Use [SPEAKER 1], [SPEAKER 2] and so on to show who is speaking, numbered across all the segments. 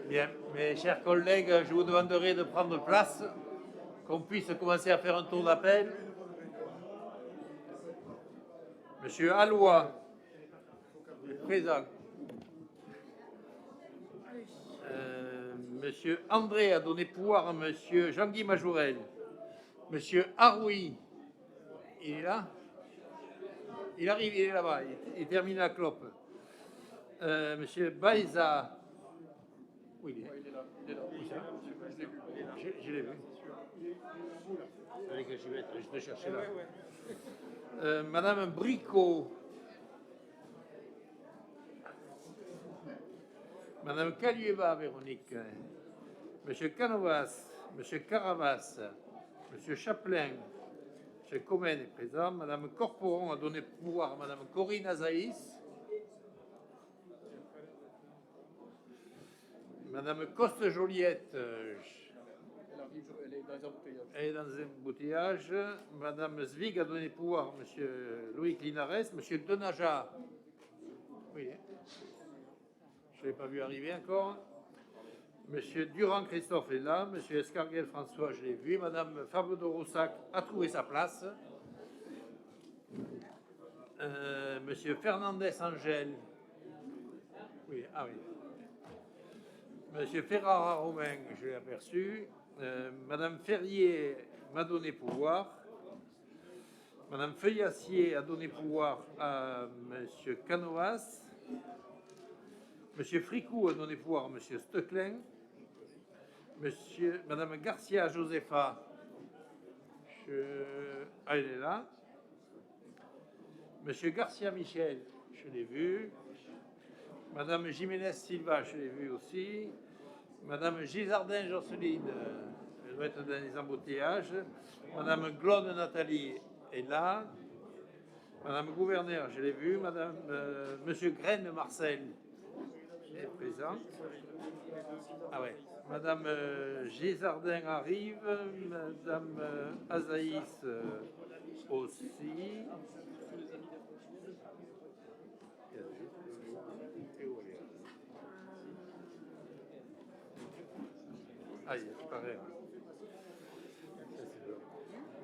[SPEAKER 1] Bien, mes chers collègues, je vous demanderai de prendre place, qu'on puisse commencer à faire un tour d'appel. Monsieur Alloy est présent. Monsieur André a donné pouvoir à Monsieur Jean-Guy Majourel. Monsieur Haroui, il est là? Il arrive, il est là-bas, il termine la clope. Monsieur Baïza. Oui, il est là. Il est là. Je l'ai vu. Allez, que je vais te chercher là. Madame Bricot. Madame Calieva, Véronique. Monsieur Canovas. Monsieur Caravas. Monsieur Chaplin. Monsieur Comène est présent. Madame Corporon a donné pouvoir à Madame Corinne Azaïs. Madame Coste-Joliette. Elle est dans les embouteillages. Madame Zvig a donné pouvoir à Monsieur Loïc Linares. Monsieur Denaja. Oui. Je ne l'ai pas vu arriver encore. Monsieur Durand-Christophe est là. Monsieur Escarguel-François, je l'ai vu. Madame Fabre de Roussac a trouvé sa place. Monsieur Fernandez-Angèle. Oui, ah oui. Monsieur Ferrara-Romain, je l'ai aperçu. Madame Ferrier m'a donné pouvoir. Madame Feuillassier a donné pouvoir à Monsieur Canovas. Monsieur Fricou a donné pouvoir à Monsieur Steclin. Madame Garcia Josepha, elle est là. Monsieur Garcia Michel, je l'ai vu. Madame Jiménez Silva, je l'ai vu aussi. Madame Gisardin Jocelyne, elle doit être dans les embouteillages. Madame Glone Nathalie est là. Madame Gouverneur, je l'ai vu. Monsieur Graine Marcel est présent. Ah ouais. Madame Gisardin arrive. Madame Azaïs aussi. Ah, il paraît.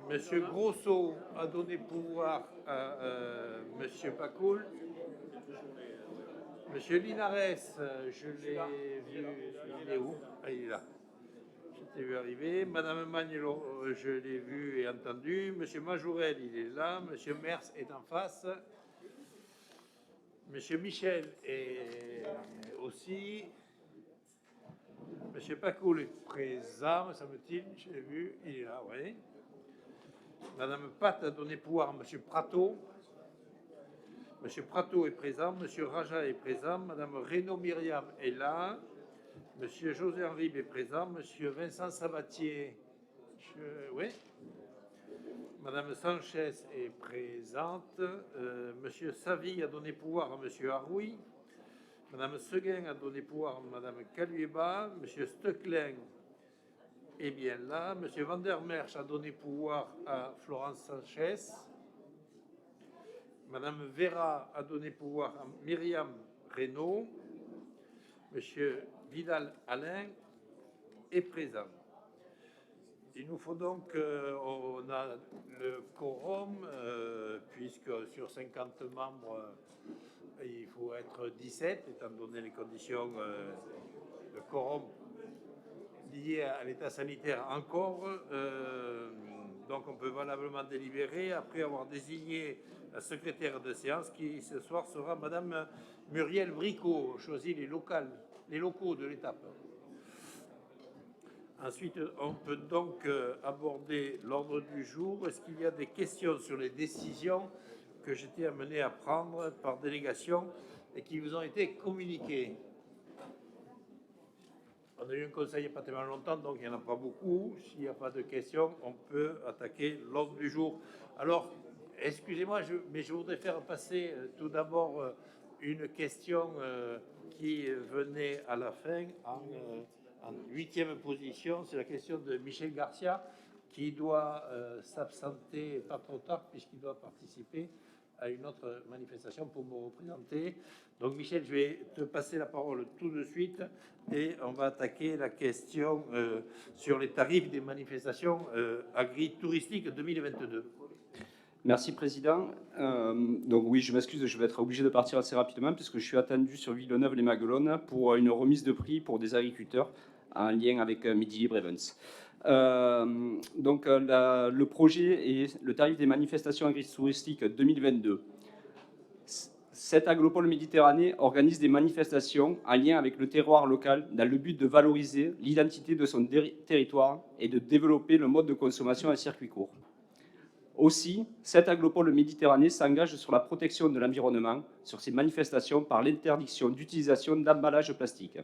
[SPEAKER 1] Monsieur Grosso a donné pouvoir à Monsieur Pacoul. Monsieur Linares, je l'ai vu. Il est où? Ah, il est là. Je l'ai vu arriver. Madame Magnello, je l'ai vu et entendu. Monsieur Majourel, il est là. Monsieur Mers est en face. Monsieur Michel est aussi. Monsieur Pacoul est présent, me semble-t-il. Je l'ai vu. Il est là, oui. Madame Pat a donné pouvoir à Monsieur Prato. Monsieur Prato est présent. Monsieur Raja est présent. Madame Renaud Myriam est là. Monsieur José Henrib est présent. Monsieur Vincent Sabatier, oui. Madame Sanchez est présente. Monsieur Savy a donné pouvoir à Monsieur Haroui. Madame Seguin a donné pouvoir à Madame Calueba. Monsieur Steclin est bien là. Monsieur Van der Merch a donné pouvoir à Florence Sanchez. Madame Vera a donné pouvoir à Myriam Reynaud. Monsieur Vidal Alain est présent. Il nous faut donc, on a le quorum, puisque sur 50 membres, il faut être 17, étant donné les conditions, le quorum lié à l'état sanitaire encore. Donc on peut valablement délibérer après avoir désigné la secrétaire de séance qui ce soir sera Madame Muriel Bricot, choisit les locaux de l'étape. Ensuite, on peut donc aborder l'ordre du jour. Est-ce qu'il y a des questions sur les décisions que j'étais amené à prendre par délégation et qui vous ont été communiquées? On a eu un conseil il n'y a pas tellement longtemps, donc il n'y en a pas beaucoup. S'il n'y a pas de questions, on peut attaquer l'ordre du jour. Alors, excusez-moi, mais je voudrais faire passer tout d'abord une question qui venait à la fin en 8e position. C'est la question de Michel Garcia, qui doit s'absenter pas trop tard, puisqu'il doit participer à une autre manifestation pour me représenter. Donc Michel, je vais te passer la parole tout de suite et on va attaquer la question sur les tarifs des manifestations agri-touristiques 2022.
[SPEAKER 2] Merci, Président. Donc oui, je m'excuse, je vais être obligé de partir assez rapidement puisque je suis attendu sur Villeneuve-les-Maguelones pour une remise de prix pour des agriculteurs en lien avec Midi Libre Events. Le projet est le tarif des manifestations agri-touristiques 2022. Cette agropole Méditerranée organise des manifestations en lien avec le terroir local dans le but de valoriser l'identité de son territoire et de développer le mode de consommation en circuit court. Aussi, cette agropole Méditerranée s'engage sur la protection de l'environnement sur ces manifestations par l'interdiction d'utilisation d'emballages plastiques.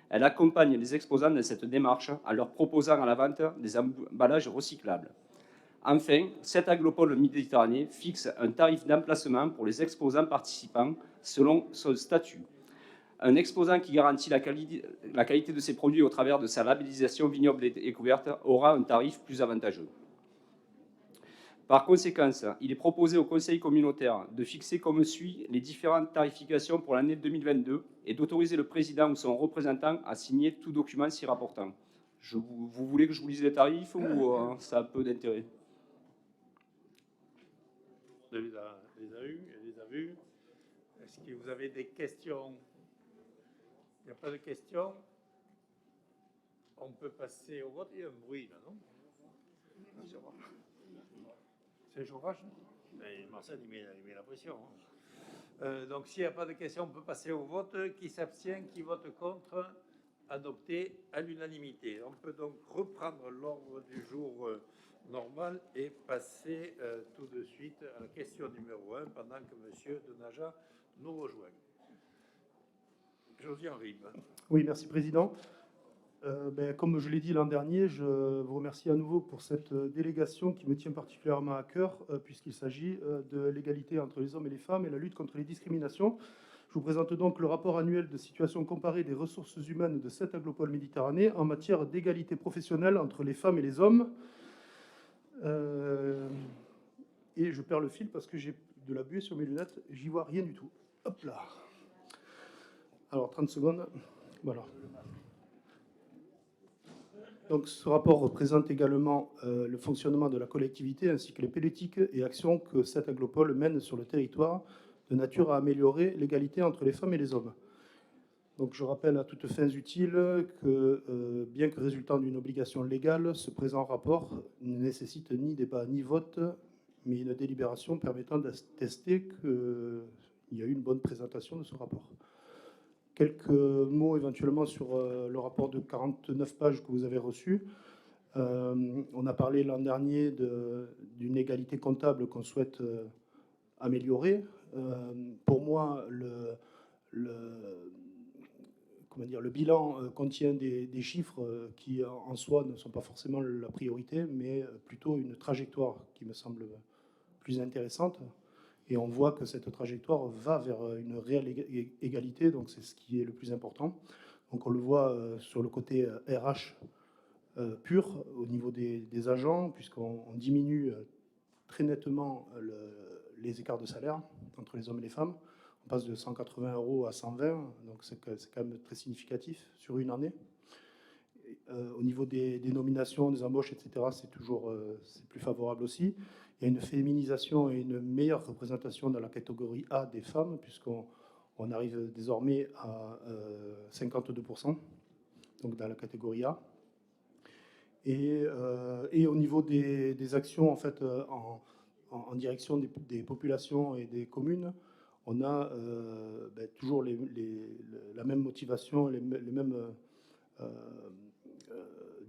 [SPEAKER 2] Elle accompagne les exposants dans cette démarche en leur proposant à la vente des emballages recyclables. Enfin, cette agropole Méditerranée fixe un tarif d'emplacement pour les exposants participants selon son statut. Un exposant qui garantit la qualité de ses produits au travers de sa labellisation vignoble et découverte aura un tarif plus avantageux. Par conséquent, il est proposé au Conseil communautaire de fixer comme suit les différentes tarifications pour l'année 2022 et d'autoriser le président ou son représentant à signer tout document s'y rapportant. Vous voulez que je vous lise les tarifs ou ça a peu d'intérêt?
[SPEAKER 1] Elle les a vus. Est-ce que vous avez des questions? Il n'y a pas de questions? On peut passer au vote. Il y a un bruit là, non? C'est le chauffage? Marcel, il met la pression. Donc, s'il n'y a pas de questions, on peut passer au vote. Qui s'abstient, qui vote contre? Adopté à l'unanimité. On peut donc reprendre l'ordre du jour normal et passer tout de suite à la question numéro 1 pendant que M. Denaja nous rejoint. Josiane Ribes.
[SPEAKER 3] Oui, merci Président. Comme je l'ai dit l'an dernier, je vous remercie à nouveau pour cette délégation qui me tient particulièrement à cœur, puisqu'il s'agit de l'égalité entre les hommes et les femmes et la lutte contre les discriminations. Je vous présente donc le rapport annuel de situation comparée des ressources humaines de cette agropole Méditerranée en matière d'égalité professionnelle entre les femmes et les hommes. Et je perds le fil parce que j'ai de la buée sur mes lunettes, j'y vois rien du tout. Hop là. Alors, 30 secondes. Voilà. Donc, ce rapport représente également le fonctionnement de la collectivité ainsi que les politiques et actions que cette agropole mène sur le territoire de nature à améliorer l'égalité entre les femmes et les hommes. Donc, je rappelle à toutes fins utiles que, bien que résultant d'une obligation légale, ce présent rapport ne nécessite ni débat ni vote, mais une délibération permettant d'attester qu'il y a eu une bonne présentation de ce rapport. Quelques mots éventuellement sur le rapport de 49 pages que vous avez reçu. On a parlé l'an dernier d'une égalité comptable qu'on souhaite améliorer. Pour moi, le bilan contient des chiffres qui en soi ne sont pas forcément la priorité, mais plutôt une trajectoire qui me semble plus intéressante. Et on voit que cette trajectoire va vers une réelle égalité, donc c'est ce qui est le plus important. Donc on le voit sur le côté RH pur, au niveau des agents, puisqu'on diminue très nettement les écarts de salaire entre les hommes et les femmes. On passe de 180 € à 120, donc c'est quand même très significatif sur une année. Au niveau des nominations, des embauches, etc., c'est plus favorable aussi. Il y a une féminisation et une meilleure représentation dans la catégorie A des femmes, puisqu'on arrive désormais à 52%, donc dans la catégorie A. Et au niveau des actions en fait, en direction des populations et des communes, on a toujours la même motivation, les mêmes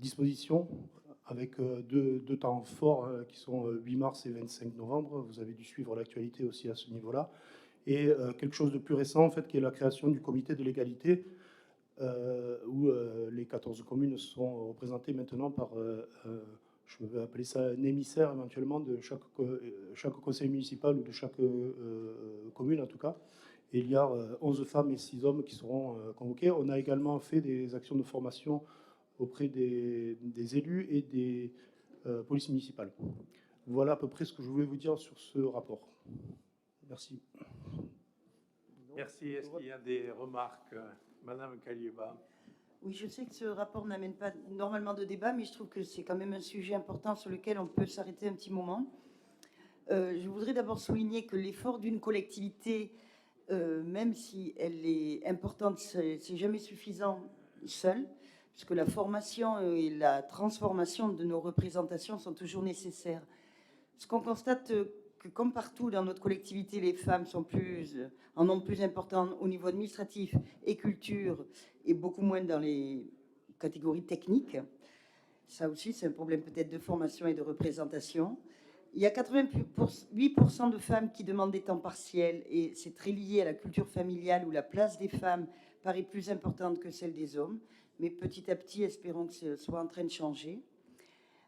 [SPEAKER 3] dispositions, avec deux temps forts qui sont 8 mars et 25 novembre. Vous avez dû suivre l'actualité aussi à ce niveau-là. Et quelque chose de plus récent, en fait, qui est la création du comité de l'égalité, où les 14 communes sont représentées maintenant par, je vais appeler ça un émissaire éventuellement, de chaque conseil municipal ou de chaque commune en tout cas. Et il y a 11 femmes et 6 hommes qui seront convoqués. On a également fait des actions de formation auprès des élus et des polices municipales. Voilà à peu près ce que je voulais vous dire sur ce rapport. Merci.
[SPEAKER 1] Merci. Est-ce qu'il y a des remarques, Madame Kalieba?
[SPEAKER 4] Oui, je sais que ce rapport n'amène pas normalement de débat, mais je trouve que c'est quand même un sujet important sur lequel on peut s'arrêter un petit moment. Je voudrais d'abord souligner que l'effort d'une collectivité, même si elle est importante, c'est jamais suffisant seul, puisque la formation et la transformation de nos représentations sont toujours nécessaires. Ce qu'on constate, que comme partout dans notre collectivité, les femmes sont en nombre plus important au niveau administratif et culture, et beaucoup moins dans les catégories techniques. Ça aussi, c'est un problème peut-être de formation et de représentation. Il y a 88% de femmes qui demandent des temps partiels, et c'est très lié à la culture familiale où la place des femmes paraît plus importante que celle des hommes. Mais petit à petit, espérons que ce soit en train de changer.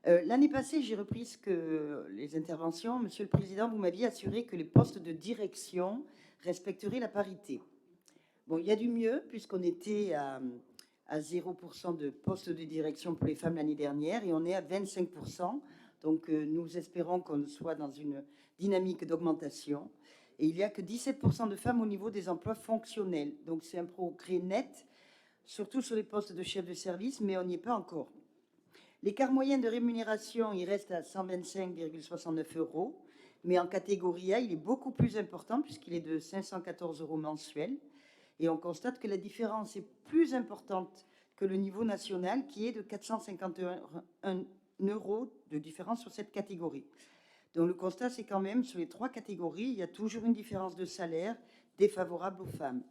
[SPEAKER 4] L'année passée, j'ai repris les interventions. Monsieur le Président, vous m'aviez assuré que les postes de direction respecteraient la parité. Bon, il y a du mieux, puisqu'on était à 0% de postes de direction pour les femmes l'année dernière, et on est à 25%. Donc, nous espérons qu'on soit dans une dynamique d'augmentation. Et il n'y a que 17% de femmes au niveau des emplois fonctionnels. Donc, c'est un progrès net, surtout sur les postes de chef de service, mais on n'y est pas encore. L'écart moyen de rémunération, il reste à 125,69 €, mais en catégorie A, il est beaucoup plus important puisqu'il est de 514 € mensuels. Et on constate que la différence est plus importante que le niveau national, qui est de 451 € de différence sur cette catégorie. Donc le constat, c'est quand même, sur les 3 catégories, il y a toujours une différence de salaire défavorable aux femmes.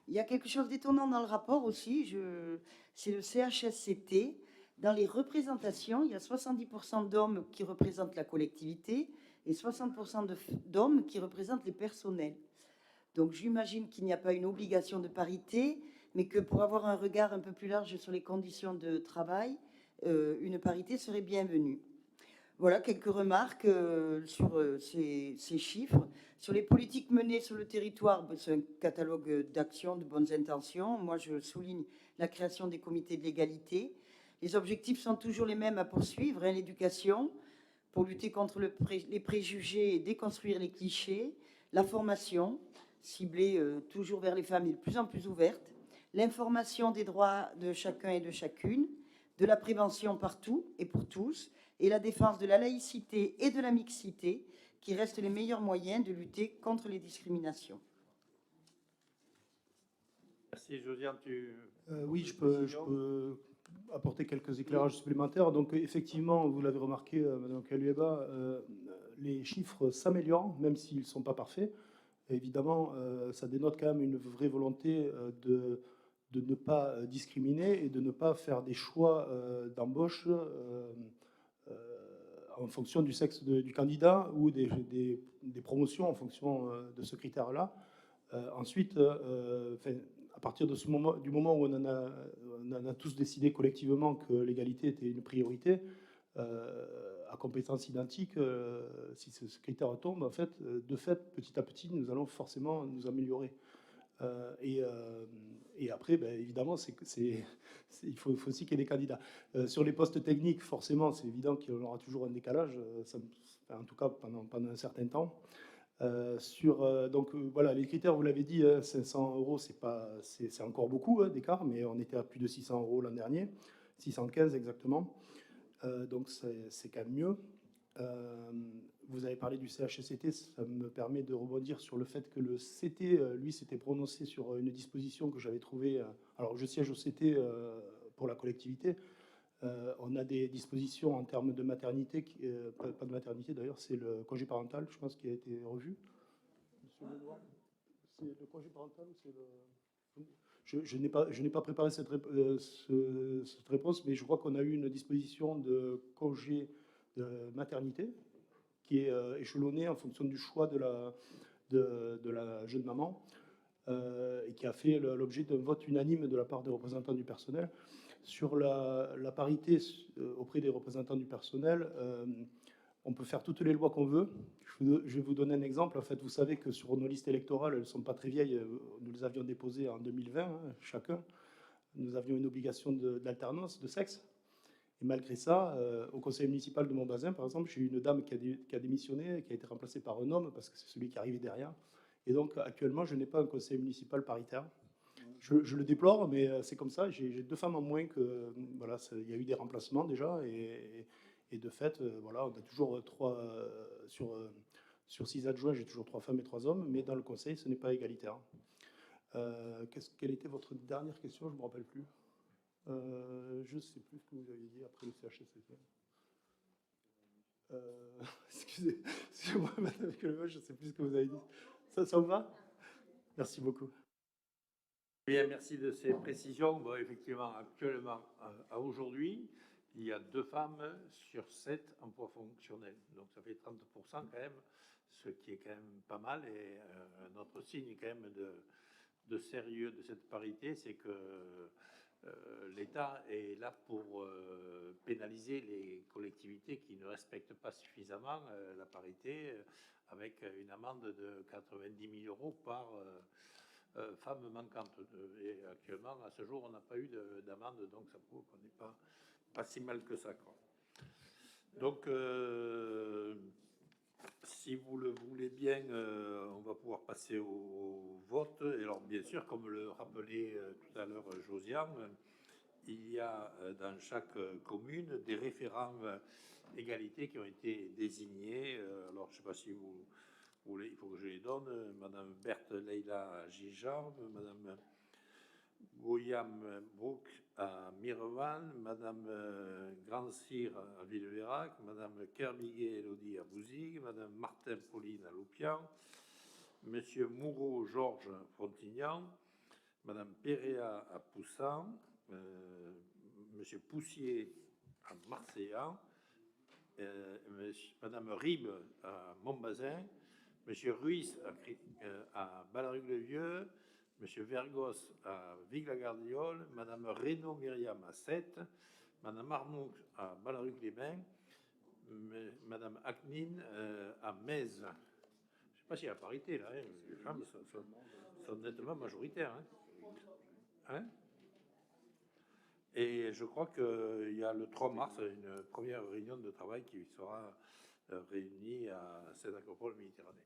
[SPEAKER 4] Il y a quelque chose d'étonnant dans le rapport aussi, c'est le CHSCT. Dans les représentations, il y a 70% d'hommes qui représentent la collectivité et 60% d'hommes qui représentent les personnels. Donc j'imagine qu'il n'y a pas une obligation de parité, mais que pour avoir un regard un peu plus large sur les conditions de travail, une parité serait bienvenue. Voilà quelques remarques sur ces chiffres. Sur les politiques menées sur le territoire, c'est un catalogue d'actions, de bonnes intentions. Moi, je souligne la création des comités de l'égalité. Les objectifs sont toujours les mêmes à poursuivre, hein, l'éducation, pour lutter contre les préjugés et déconstruire les clichés, la formation, ciblée toujours vers les femmes et de plus en plus ouverte, l'information des droits de chacun et de chacune, de la prévention partout et pour tous, et la défense de la laïcité et de la mixité, qui restent les meilleurs moyens de lutter contre les discriminations.
[SPEAKER 1] Merci, Josiane.
[SPEAKER 3] Oui, je peux apporter quelques éclairages supplémentaires. Donc, effectivement, vous l'avez remarqué, Mme Kalieba, les chiffres s'améliorent, même s'ils ne sont pas parfaits. Évidemment, ça dénote quand même une vraie volonté de ne pas discriminer et de ne pas faire des choix d'embauche en fonction du sexe du candidat ou des promotions en fonction de ce critère-là. Ensuite, à partir de du moment où on a tous décidé collectivement que l'égalité était une priorité, à compétences identiques, si ce critère tombe, en fait, de fait, petit à petit, nous allons forcément nous améliorer. Et après, ben, évidemment, il faut aussi qu'il y ait des candidats. Sur les postes techniques, forcément, c'est évident qu'il y aura toujours un décalage, en tout cas pendant un certain temps. Donc voilà, les critères, vous l'avez dit, 500 €, c'est encore beaucoup d'écart, mais on était à plus de 600 € l'an dernier, 615 exactement. Donc c'est quand même mieux. Vous avez parlé du CHSCT, ça me permet de rebondir sur le fait que le CT, lui, s'était prononcé sur une disposition que j'avais trouvée. Alors, je siège au CT pour la collectivité. On a des dispositions en termes de maternité, pas de maternité d'ailleurs, c'est le congé parental, je pense, qui a été revu. Monsieur Lenoir, c'est le congé parental ou c'est le... Je n'ai pas préparé cette réponse, mais je crois qu'on a eu une disposition de congé de maternité qui est échelonnée en fonction du choix de la jeune maman et qui a fait l'objet d'un vote unanime de la part des représentants du personnel. Sur la parité auprès des représentants du personnel, on peut faire toutes les lois qu'on veut. Je vais vous donner un exemple. En fait, vous savez que sur nos listes électorales, elles ne sont pas très vieilles. Nous les avions déposées en 2020, chacun. Nous avions une obligation d'alternance de sexe. Et malgré ça, au conseil municipal de Montbazin, par exemple, j'ai eu une dame qui a démissionné, qui a été remplacée par un homme, parce que c'est celui qui arrivait derrière. Et donc, actuellement, je n'ai pas un conseil municipal paritaire. Je le déplore, mais c'est comme ça. J'ai 2 femmes en moins que, voilà, il y a eu des remplacements déjà. Et de fait, voilà, on a toujours 3, sur 6 adjoints, j'ai toujours 3 femmes et 3 hommes, mais dans le conseil, ce n'est pas égalitaire. Quelle était votre dernière question? Je ne me rappelle plus. Je ne sais plus ce que vous aviez dit après le CHSCT. Excusez-moi, madame Coleva, je ne sais plus ce que vous avez dit. Ça vous va? Merci beaucoup.
[SPEAKER 1] Bien, merci de ces précisions. Bon, effectivement, actuellement, à aujourd'hui, il y a 2 femmes sur 7 emplois fonctionnels. Donc ça fait 30% quand même, ce qui est quand même pas mal. Et un autre signe quand même de sérieux de cette parité, c'est que l'État est là pour pénaliser les collectivités qui ne respectent pas suffisamment la parité, avec une amende de 90 000 euros par femme manquante. Et actuellement, à ce jour, on n'a pas eu d'amende, donc ça prouve qu'on n'est pas si mal que ça, quoi. Donc, si vous le voulez bien, on va pouvoir passer au vote. Et alors, bien sûr, comme le rappelait tout à l'heure Josiane, il y a dans chaque commune des référents égalité qui ont été désignés. Alors, je ne sais pas si vous voulez, il faut que je les donne. Madame Berthe Leila Gijarbe, Madame Goyam Brook à Mirevan, Madame Grand-Cyr à Villeverac, Madame Kerbiguet Elodie à Bouzigues, Madame Martin Pauline à Loupian, Monsieur Moureau Georges Frontignan, Madame Péréa à Poussan, Monsieur Poussier à Marseillan, Madame Ribes à Montbazin, Monsieur Ruiz à Ballaruc-le-Vieux, Monsieur Vergos à Vigue-la-Gardiole, Madame Reynaud Myriam à Sète, Madame Arnoux à Ballaruc-les-Bains, Madame Aknin à Metz. Je ne sais pas s'il y a la parité là, hein. Les femmes sont nettement majoritaires. Hein? Et je crois qu'il y a le 3 mars une première réunion de travail qui sera réunie à cette acropole Méditerranée.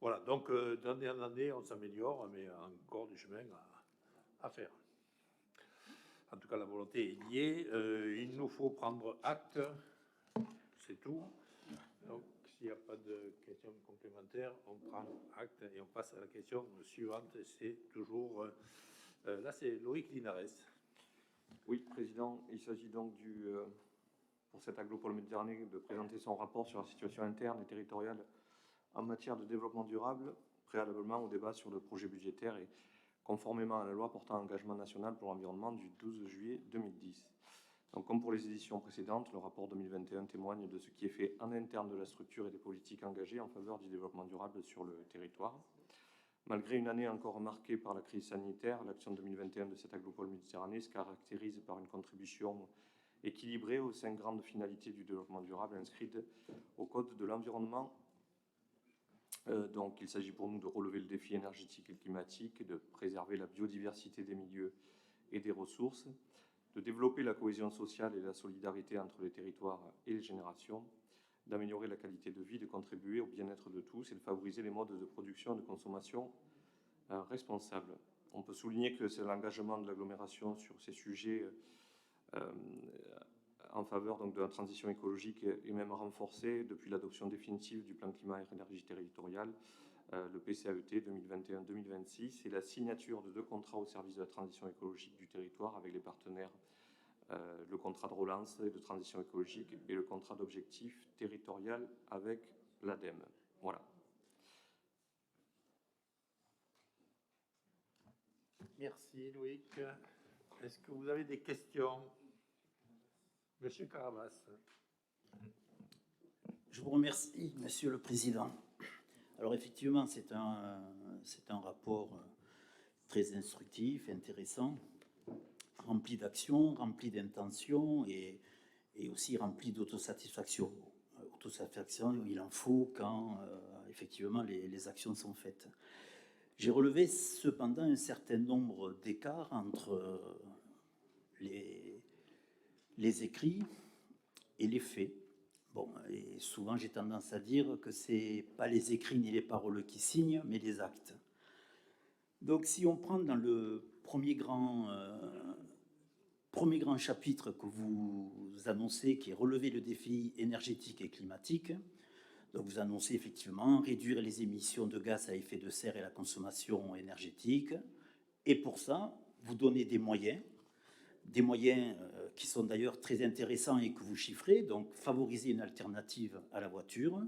[SPEAKER 1] Voilà, donc d'année en année, on s'améliore, mais encore du chemin à faire. En tout cas, la volonté est liée. Il nous faut prendre acte, c'est tout. Donc, s'il n'y a pas de questions complémentaires, on prend acte et on passe à la question suivante. C'est toujours... là, c'est Loïc Linares.
[SPEAKER 5] Oui, Président, il s'agit donc pour cette agropole Méditerranée de présenter son rapport sur la situation interne et territoriale en matière de développement durable, préalablement au débat sur le projet budgétaire et conformément à la loi portant engagement national pour l'environnement du 12 juillet 2010. Donc, comme pour les éditions précédentes, le rapport 2021 témoigne de ce qui est fait en interne de la structure et des politiques engagées en faveur du développement durable sur le territoire. Malgré une année encore marquée par la crise sanitaire, l'action 2021 de cette agropole Méditerranée se caractérise par une contribution équilibrée aux 5 grandes finalités du développement durable inscrites au Code de l'environnement. Donc, il s'agit pour nous de relever le défi énergétique et climatique, de préserver la biodiversité des milieux et des ressources, de développer la cohésion sociale et la solidarité entre les territoires et les générations, d'améliorer la qualité de vie, de contribuer au bien-être de tous et de favoriser les modes de production et de consommation responsables. On peut souligner que c'est l'engagement de l'agglomération sur ces sujets en faveur donc, de la transition écologique est même renforcé depuis l'adoption définitive du plan climat et énergie territoriale, le PCAET 2021-2026, et la signature de 2 contrats au service de la transition écologique du territoire avec les partenaires, le contrat de relance et de transition écologique et le contrat d'objectif territorial avec l'ADEME. Voilà.
[SPEAKER 1] Merci Loïc. Est-ce que vous avez des questions? Monsieur Carabas.
[SPEAKER 6] Je vous remercie, Monsieur le Président. Alors effectivement, c'est un rapport très instructif, intéressant, rempli d'actions, rempli d'intentions et aussi rempli d'autosatisfaction. Autosatisfaction, il en faut quand effectivement les actions sont faites. J'ai relevé cependant un certain nombre d'écarts entre les écrits et les faits. Bon, et souvent j'ai tendance à dire que ce n'est pas les écrits ni les paroles qui signent, mais les actes. Donc si on prend dans le premier grand chapitre que vous annoncez, qui est relever le défi énergétique et climatique, donc vous annoncez effectivement réduire les émissions de gaz à effet de serre et la consommation énergétique, et pour ça, vous donnez des moyens qui sont d'ailleurs très intéressants et que vous chiffrez, donc favoriser une alternative à la voiture,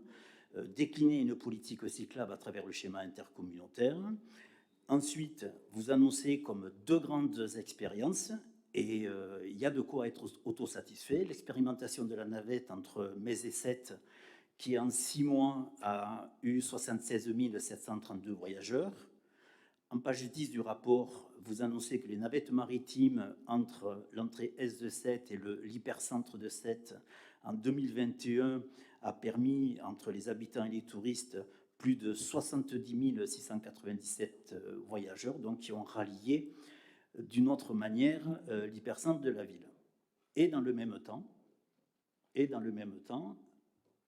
[SPEAKER 6] décliner une politique cyclable à travers le schéma intercommunautaire. Ensuite, vous annoncez comme 2 grandes expériences, et il y a de quoi être autosatisfait. L'expérimentation de la navette entre Metz et Sète, qui en 6 mois a eu 76 732 voyageurs. En page 10 du rapport, vous annoncez que les navettes maritimes entre l'entrée est de Sète et l'hypercentre de Sète en 2021 a permis, entre les habitants et les touristes, plus de 70 697 voyageurs, donc qui ont rallié d'une autre manière l'hypercentre de la ville. Et dans le même temps,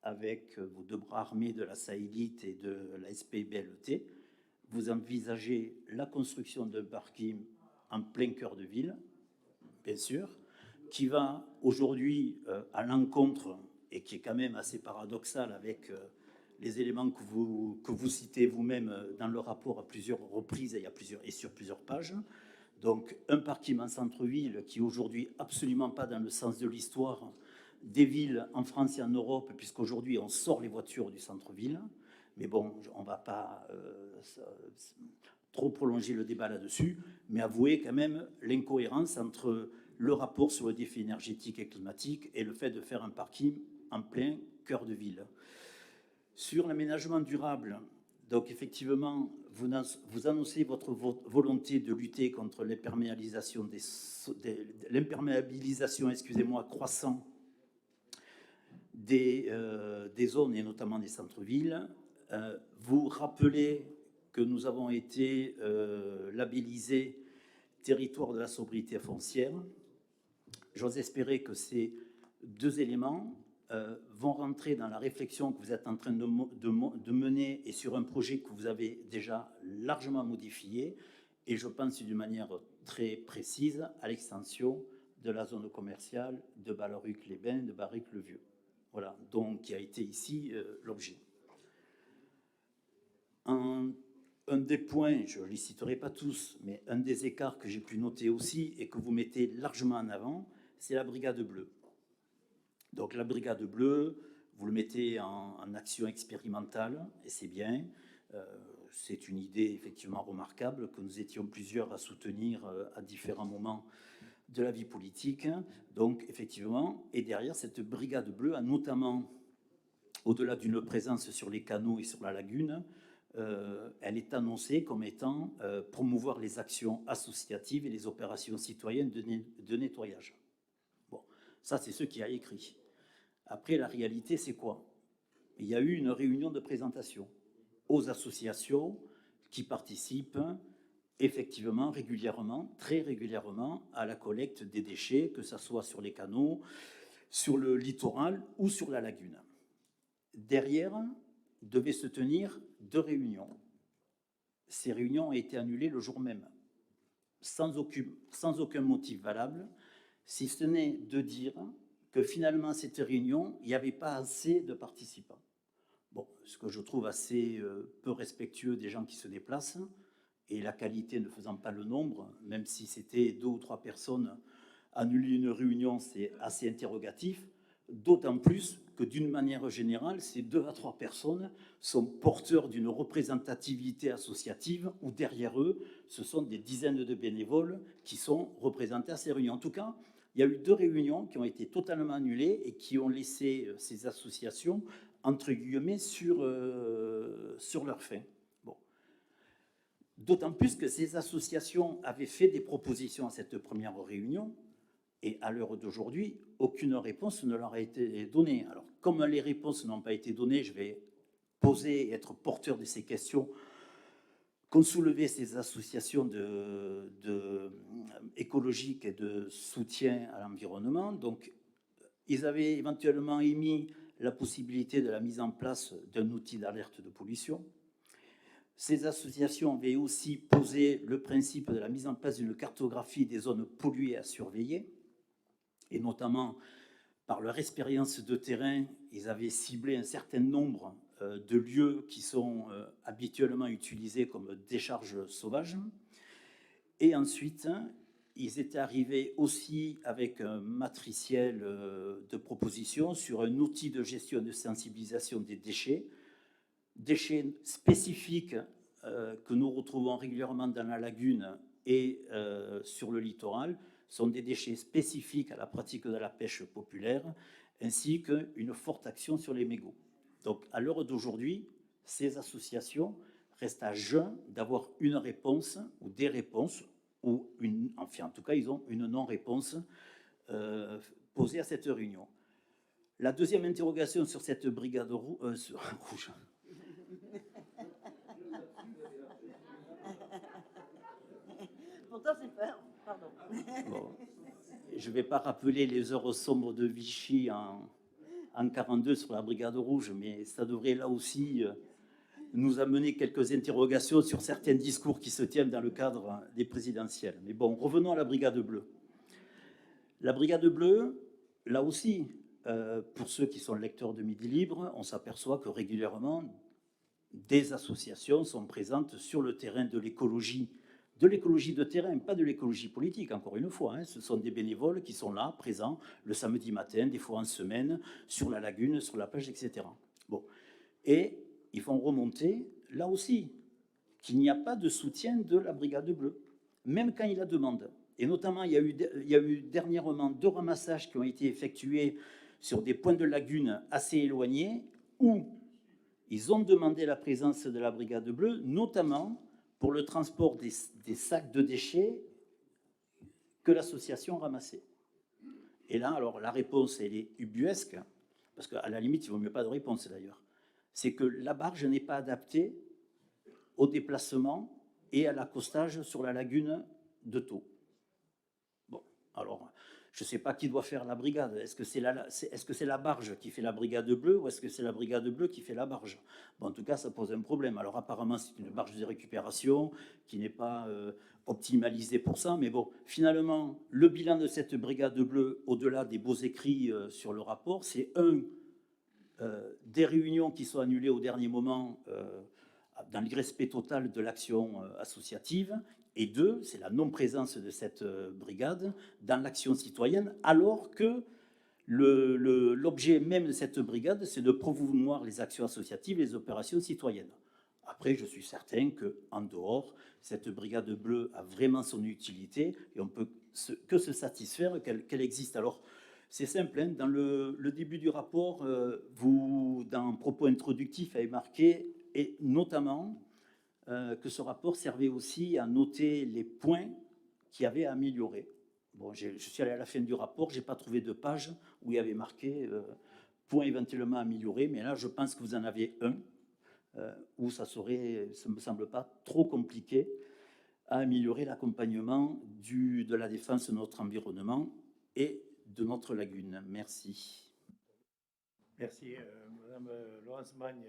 [SPEAKER 6] avec vos 2 bras armés de la Saïlite et de la SPBLT, vous envisagez la construction d'un parking en plein cœur de ville, bien sûr, qui va aujourd'hui à l'encontre, et qui est quand même assez paradoxal avec les éléments que vous citez vous-même dans le rapport à plusieurs reprises et sur plusieurs pages. Donc un parking en centre-ville qui aujourd'hui absolument pas dans le sens de l'histoire des villes en France et en Europe, puisqu'aujourd'hui on sort les voitures du centre-ville. Mais bon, on ne va pas trop prolonger le débat là-dessus, mais avouer quand même l'incohérence entre le rapport sur le défi énergétique et climatique et le fait de faire un parking en plein cœur de ville. Sur l'aménagement durable, donc effectivement, vous annoncez votre volonté de lutter contre l'imperméabilisation croissant des zones et notamment des centres-villes. Vous rappelez que nous avons été labellisés territoire de la sobriété foncière. J'ose espérer que ces 2 éléments vont rentrer dans la réflexion que vous êtes en train de mener et sur un projet que vous avez déjà largement modifié, et je pense d'une manière très précise à l'extension de la zone commerciale de Ballaruc-les-Bains, de Barrique-le-Vieux. Voilà, donc qui a été ici l'objet. Un des points, je ne les citerai pas tous, mais un des écarts que j'ai pu noter aussi et que vous mettez largement en avant, c'est la brigade bleue. Donc la brigade bleue, vous le mettez en action expérimentale, et c'est bien. C'est une idée effectivement remarquable que nous étions plusieurs à soutenir à différents moments de la vie politique. Donc effectivement, et derrière cette brigade bleue a notamment, au-delà d'une présence sur les canaux et sur la lagune, elle est annoncée comme étant promouvoir les actions associatives et les opérations citoyennes de nettoyage. Bon, ça c'est ce qui a écrit. Après, la réalité, c'est quoi? Il y a eu une réunion de présentation aux associations qui participent effectivement régulièrement, très régulièrement, à la collecte des déchets, que ce soit sur les canaux, sur le littoral ou sur la lagune. Derrière, devaient se tenir 2 réunions. Ces réunions ont été annulées le jour même, sans aucun motif valable, si ce n'est de dire que finalement, à cette réunion, il n'y avait pas assez de participants. Bon, ce que je trouve assez peu respectueux des gens qui se déplacent, et la qualité ne faisant pas le nombre, même si c'était 2 ou 3 personnes, annuler une réunion, c'est assez interrogatif, d'autant plus que d'une manière générale, ces 2 à 3 personnes sont porteurs d'une représentativité associative où derrière eux, ce sont des dizaines de bénévoles qui sont représentés à ces réunions. En tout cas, il y a eu 2 réunions qui ont été totalement annulées et qui ont laissé ces associations, entre guillemets, sur leur faim. Bon. D'autant plus que ces associations avaient fait des propositions à cette première réunion, et à l'heure d'aujourd'hui, aucune réponse ne leur a été donnée. Alors, comme les réponses n'ont pas été données, je vais poser et être porteur de ces questions qu'ont soulevé ces associations écologiques et de soutien à l'environnement. Donc, ils avaient éventuellement émis la possibilité de la mise en place d'un outil d'alerte de pollution. Ces associations avaient aussi posé le principe de la mise en place d'une cartographie des zones polluées à surveiller, et notamment par leur expérience de terrain, ils avaient ciblé un certain nombre de lieux qui sont habituellement utilisés comme décharges sauvages. Et ensuite, ils étaient arrivés aussi avec un matriciel de propositions sur un outil de gestion et de sensibilisation des déchets spécifiques que nous retrouvons régulièrement dans la lagune et sur le littoral, sont des déchets spécifiques à la pratique de la pêche populaire, ainsi qu'une forte action sur les mégots. Donc, à l'heure d'aujourd'hui, ces associations restent à jeun d'avoir une réponse ou des réponses, ou enfin, en tout cas, ils ont une non-réponse posée à cette réunion. La deuxième interrogation sur cette brigade rouge.
[SPEAKER 4] Pourtant, c'est pas... Pardon.
[SPEAKER 6] Bon, je ne vais pas rappeler les heures sombres de Vichy en 1942 sur la brigade rouge, mais ça devrait là aussi nous amener quelques interrogations sur certains discours qui se tiennent dans le cadre des présidentielles. Mais bon, revenons à la brigade bleue. La brigade bleue, là aussi, pour ceux qui sont lecteurs de Midi Libre, on s'aperçoit que régulièrement, des associations sont présentes sur le terrain de l'écologie de terrain, pas de l'écologie politique, encore une fois. Hein. Ce sont des bénévoles qui sont là, présents, le samedi matin, des fois en semaine, sur la lagune, sur la plage, etc. Bon. Et ils font remonter, là aussi, qu'il n'y a pas de soutien de la brigade bleue, même quand ils la demandent. Et notamment, il y a eu dernièrement 2 ramassages qui ont été effectués sur des points de lagune assez éloignés, où ils ont demandé la présence de la brigade bleue, notamment pour le transport des sacs de déchets que l'association ramassait. Et là, alors, la réponse, elle est ubuesque, parce qu'à la limite, il ne vaut mieux pas de réponse d'ailleurs. C'est que la barge n'est pas adaptée au déplacement et à l'accostage sur la lagune de Thau. Bon, alors, je ne sais pas qui doit faire la brigade. Est-ce que c'est la barge qui fait la brigade bleue ou est-ce que c'est la brigade bleue qui fait la barge? Bon, en tout cas, ça pose un problème. Alors apparemment, c'est une barge de récupération qui n'est pas optimalisée pour ça. Mais bon, finalement, le bilan de cette brigade bleue, au-delà des beaux écrits sur le rapport, c'est des réunions qui sont annulées au dernier moment dans le respect total de l'action associative. Et 2, c'est la non-présence de cette brigade dans l'action citoyenne, alors que l'objet même de cette brigade, c'est de promouvoir les actions associatives et les opérations citoyennes. Après, je suis certain qu'en dehors, cette brigade bleue a vraiment son utilité et on ne peut que se satisfaire qu'elle existe. Alors, c'est simple, hein, dans le début du rapport, vous, dans un propos introductif, avez marqué, et notamment, que ce rapport servait aussi à noter les points qu'il y avait à améliorer. Bon, je suis allé à la fin du rapport, je n'ai pas trouvé de page où il y avait marqué points éventuellement améliorés, mais là, je pense que vous en avez un où ça ne me semble pas trop compliqué à améliorer l'accompagnement de la défense de notre environnement et de notre lagune. Merci.
[SPEAKER 1] Merci. Madame Laurence Magne,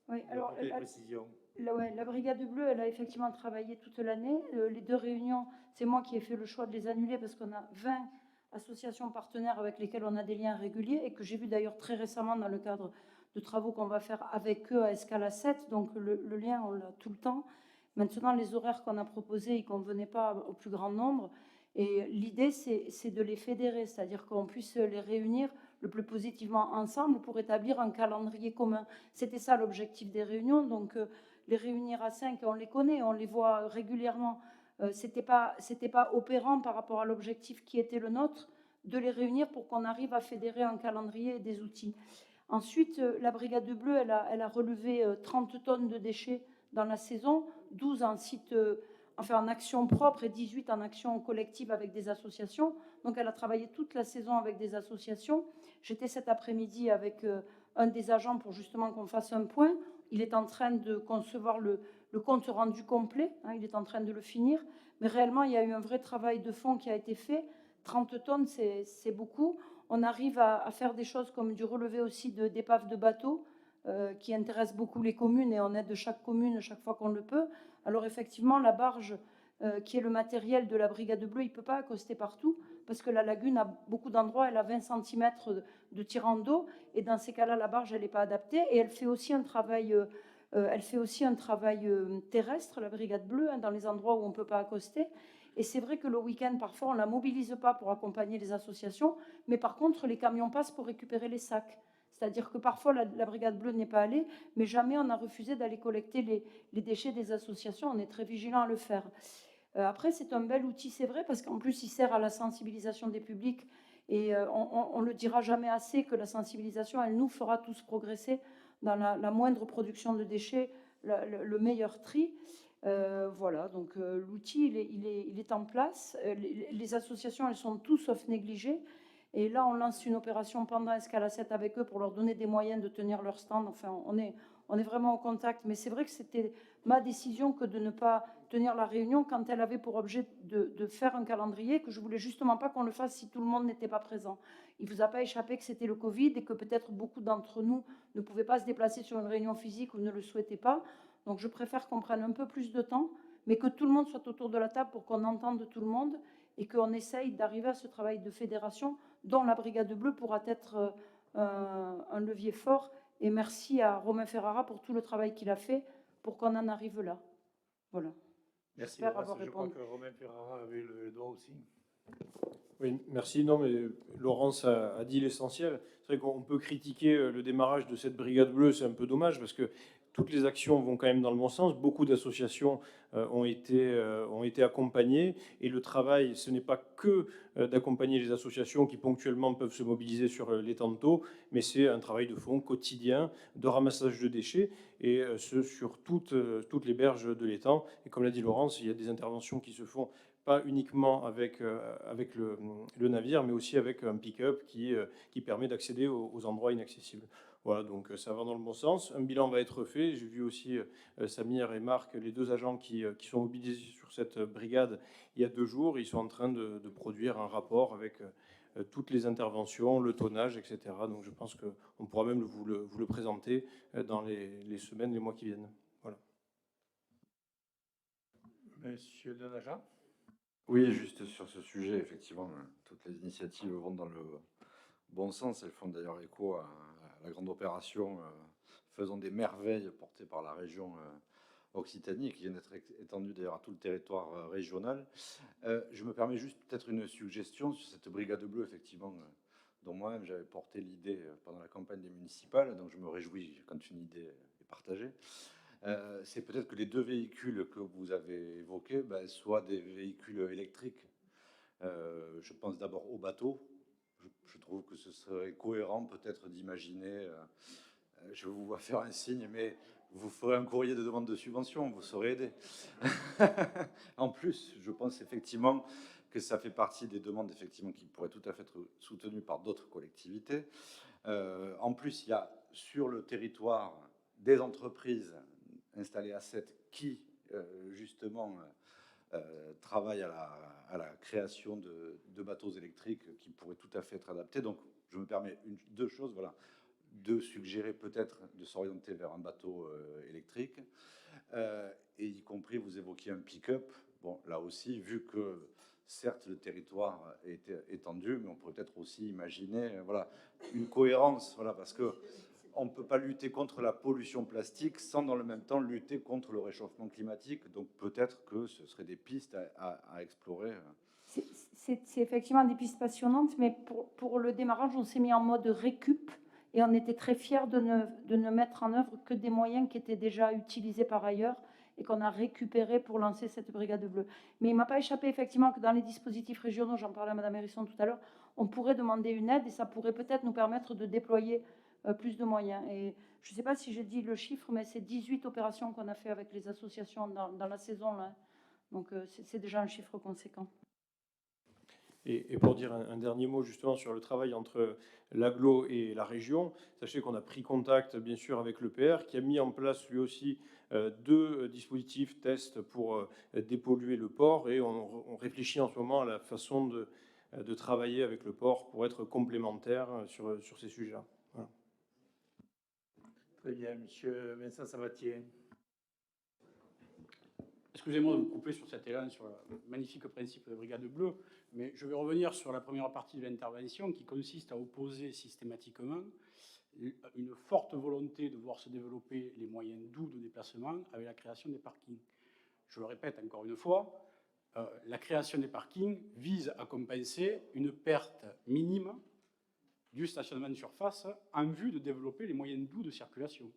[SPEAKER 7] oui, alors,
[SPEAKER 1] des précisions.
[SPEAKER 7] La brigade bleue, elle a effectivement travaillé toute l'année. Les 2 réunions, c'est moi qui ai fait le choix de les annuler parce qu'on a 20 associations partenaires avec lesquelles on a des liens réguliers et que j'ai vu d'ailleurs très récemment dans le cadre de travaux qu'on va faire avec eux à Escala 7. Donc le lien, on l'a tout le temps. Maintenant, les horaires qu'on a proposés, ils ne convenaient pas au plus grand nombre. Et l'idée, c'est de les fédérer, c'est-à-dire qu'on puisse les réunir le plus positivement ensemble pour établir un calendrier commun. C'était ça l'objectif des réunions. Donc, les réunir à 5, on les connaît, on les voit régulièrement. C'était pas opérant par rapport à l'objectif qui était le nôtre, de les réunir pour qu'on arrive à fédérer un calendrier et des outils. Ensuite, la brigade bleue, elle a relevé 30 tonnes de déchets dans la saison, 12 en site... en action propre et 18 en action collective avec des associations. Donc, elle a travaillé toute la saison avec des associations. J'étais cet après-midi avec un des agents pour justement qu'on fasse un point. Il est en train de concevoir le compte rendu complet, hein, il est en train de le finir, mais réellement, il y a eu un vrai travail de fond qui a été fait. 30 tonnes, c'est beaucoup. On arrive à faire des choses comme du relevé aussi d'épaves de bateaux, qui intéressent beaucoup les communes, et on aide chaque commune chaque fois qu'on le peut. Alors effectivement, la barge, qui est le matériel de la Brigade Bleue, il ne peut pas accoster partout, parce que la lagune, à beaucoup d'endroits, elle a 20 cm de tirant d'eau, et dans ces cas-là, la barge, elle n'est pas adaptée, et elle fait aussi un travail, terrestre, la Brigade Bleue, hein, dans les endroits où on ne peut pas accoster. Et c'est vrai que le week-end, parfois, on ne la mobilise pas pour accompagner les associations, mais par contre, les camions passent pour récupérer les sacs. C'est-à-dire que parfois, la Brigade Bleue n'est pas allée, mais jamais on n'a refusé d'aller collecter les déchets des associations. On est très vigilant à le faire. Après, c'est un bel outil, c'est vrai, parce qu'en plus, il sert à la sensibilisation des publics. Et on ne le dira jamais assez que la sensibilisation, elle nous fera tous progresser dans la moindre production de déchets, le meilleur tri. Voilà, donc l'outil, il est en place. Les associations, elles sont tout sauf négligées. Et là, on lance une opération pendant Escala 7 avec eux pour leur donner des moyens de tenir leur stand. Enfin, on est vraiment en contact. Mais c'est vrai que c'était ma décision que de ne pas tenir la réunion quand elle avait pour objet de faire un calendrier, que je voulais justement pas qu'on le fasse si tout le monde n'était pas présent. Il ne vous a pas échappé que c'était le Covid et que peut-être beaucoup d'entre nous ne pouvaient pas se déplacer sur une réunion physique ou ne le souhaitaient pas. Donc je préfère qu'on prenne un peu plus de temps, mais que tout le monde soit autour de la table pour qu'on entende tout le monde et qu'on essaye d'arriver à ce travail de fédération dont la Brigade Bleue pourra être un levier fort. Et merci à Romain Ferrara pour tout le travail qu'il a fait pour qu'on en arrive là. Voilà.
[SPEAKER 1] Merci.
[SPEAKER 7] J'espère avoir
[SPEAKER 1] Je crois
[SPEAKER 7] répondu.
[SPEAKER 1] que Romain Ferrara avait le doigt aussi.
[SPEAKER 8] Oui, merci. Non, mais Laurence a dit l'essentiel. C'est vrai qu'on peut critiquer le démarrage de cette Brigade Bleue, c'est un peu dommage parce que toutes les actions vont quand même dans le bon sens. Beaucoup d'associations ont été accompagnées et le travail, ce n'est pas que d'accompagner les associations qui ponctuellement peuvent se mobiliser sur les temps de taux, mais c'est un travail de fond quotidien de ramassage de déchets et ce sur toutes les berges de l'étang. Et comme l'a dit Laurence, il y a des interventions qui se font pas uniquement avec le navire, mais aussi avec un pick-up qui permet d'accéder aux endroits inaccessibles. Voilà, donc ça va dans le bon sens. Un bilan va être fait. J'ai vu aussi Samir et Marc, les deux agents qui sont mobilisés sur cette brigade il y a 2 jours. Ils sont en train de produire un rapport avec toutes les interventions, le tonnage, etc. Donc je pense qu'on pourra même vous le présenter dans les semaines, les mois qui viennent. Voilà.
[SPEAKER 1] Monsieur Denaja.
[SPEAKER 9] Oui, juste sur ce sujet, effectivement, toutes les initiatives vont dans le bon sens. Elles font d'ailleurs écho à la grande opération Faisons des merveilles portée par la région Occitanie, qui vient d'être étendue d'ailleurs à tout le territoire régional. Je me permets juste peut-être une suggestion sur cette Brigade Bleue, effectivement, dont moi-même j'avais porté l'idée pendant la campagne des municipales, donc je me réjouis quand une idée est partagée. C'est peut-être que les 2 véhicules que vous avez évoqués soient des véhicules électriques. Je pense d'abord au bateau. Je trouve que ce serait cohérent peut-être d'imaginer, je vous vois faire un signe, mais vous ferez un courrier de demande de subvention, vous saurez aider. En plus, je pense effectivement que ça fait partie des demandes effectivement qui pourraient tout à fait être soutenues par d'autres collectivités. En plus, il y a sur le territoire des entreprises installées à 7 qui, justement, travaillent à la création de bateaux électriques qui pourraient tout à fait être adaptés. Donc, je me permets 2 choses, voilà, de suggérer peut-être de s'orienter vers un bateau électrique, et y compris, vous évoquiez un pick-up. Bon, là aussi, vu que certes le territoire est étendu, mais on pourrait peut-être aussi imaginer, voilà, une cohérence, voilà, parce que on ne peut pas lutter contre la pollution plastique sans dans le même temps lutter contre le réchauffement climatique. Donc peut-être que ce seraient des pistes à explorer.
[SPEAKER 7] C'est effectivement des pistes passionnantes, mais pour le démarrage, on s'est mis en mode récup et on était très fiers de ne mettre en œuvre que des moyens qui étaient déjà utilisés par ailleurs et qu'on a récupéré pour lancer cette Brigade Bleue. Mais il ne m'a pas échappé effectivement que dans les dispositifs régionaux, j'en parlais à Mme Hérisson tout à l'heure, on pourrait demander une aide et ça pourrait peut-être nous permettre de déployer plus de moyens. Et je ne sais pas si j'ai dit le chiffre, mais c'est 18 opérations qu'on a fait avec les associations dans la saison là. Donc c'est déjà un chiffre conséquent.
[SPEAKER 8] Et pour dire un dernier mot justement sur le travail entre l'agglo et la région, sachez qu'on a pris contact bien sûr avec l'EPR qui a mis en place lui aussi 2 dispositifs tests pour dépolluer le port, et on réfléchit en ce moment à la façon de travailler avec le port pour être complémentaires sur ces sujets-là. Voilà.
[SPEAKER 1] Très bien, monsieur Vincent Sabatier.
[SPEAKER 10] Excusez-moi de vous couper sur cet élan, sur le magnifique principe de Brigade Bleue, mais je vais revenir sur la première partie de l'intervention qui consiste à opposer systématiquement une forte volonté de voir se développer les moyens doux de déplacement avec la création des parkings. Je le répète encore une fois, la création des parkings vise à compenser une perte minime du stationnement de surface en vue de développer les moyens doux de circulation.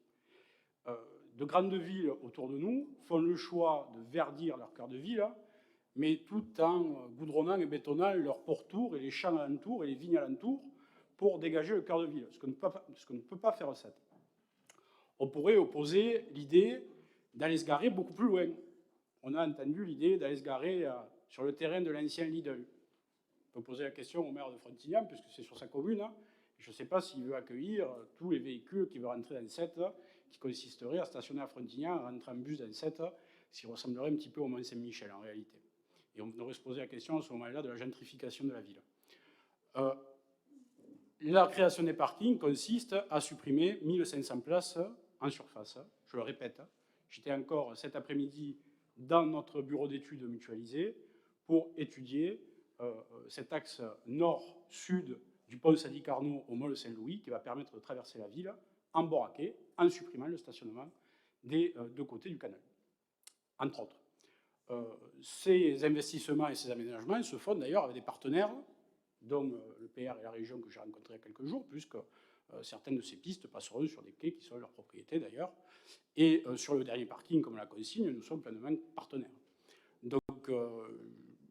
[SPEAKER 10] De grandes villes autour de nous font le choix de verdir leur cœur de ville, mais tout en goudronnant et bétonnant leurs pourtours et les champs alentours et les vignes alentours pour dégager le cœur de ville, ce que ne peut pas faire au 7. On pourrait opposer l'idée d'aller se garer beaucoup plus loin. On a entendu l'idée d'aller se garer sur le terrain de l'ancien Lidl. On peut poser la question au maire de Frontignan, puisque c'est sur sa commune. Je ne sais pas s'il veut accueillir tous les véhicules qui veulent rentrer dans le 7, qui consisterait à stationner à Frontignan, à rentrer en bus dans le 7, ce qui ressemblerait un petit peu au Mont-Saint-Michel en réalité. Et on devrait se poser la question à ce moment-là de la gentrification de la ville. La création des parkings consiste à supprimer 1500 places en surface. Je le répète, j'étais encore cet après-midi dans notre bureau d'études mutualisé pour étudier cet axe nord-sud du pont Sadi-Carnot au Mall Saint-Louis qui va permettre de traverser la ville en bord à quai, en supprimant le stationnement des 2 côtés du canal, entre autres. Ces investissements et ces aménagements se font d'ailleurs avec des partenaires, dont le PR et la région que j'ai rencontré il y a quelques jours, puisque certaines de ces pistes passeront sur des quais qui sont leur propriété d'ailleurs. Et sur le dernier parking, comme la consigne, nous sommes pleinement partenaires. Donc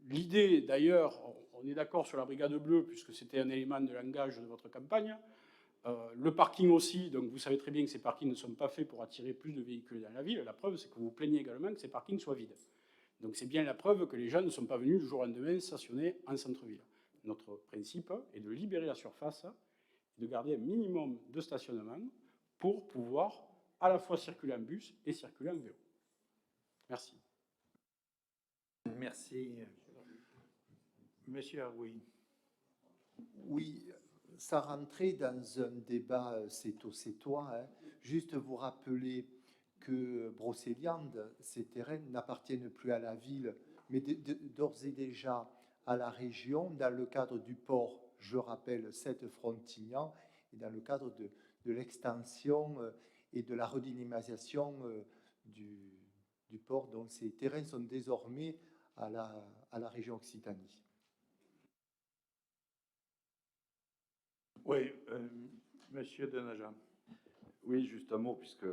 [SPEAKER 10] l'idée d'ailleurs, on est d'accord sur la Brigade Bleue, puisque c'était un élément de langage de votre campagne. Le parking aussi, donc vous savez très bien que ces parkings ne sont pas faits pour attirer plus de véhicules dans la ville. La preuve, c'est que vous plaignez également que ces parkings soient vides. Donc c'est bien la preuve que les gens ne sont pas venus du jour au lendemain stationner en centre-ville. Notre principe est de libérer la surface et de garder un minimum de stationnement pour pouvoir à la fois circuler en bus et circuler en vélo. Merci.
[SPEAKER 1] Merci. Monsieur Aroui.
[SPEAKER 11] Oui, ça rentrait dans un débat c'est toi. Hein. Juste vous rappeler que Brocéliande, ces terrains n'appartiennent plus à la ville, mais d'ores et déjà à la région, dans le cadre du port, je rappelle, 7 Frontignan, et dans le cadre de l'extension et de la redynamisation du port. Donc ces terrains sont désormais à la région Occitanie.
[SPEAKER 1] Oui, monsieur Denaja.
[SPEAKER 9] Oui, juste un mot, puisque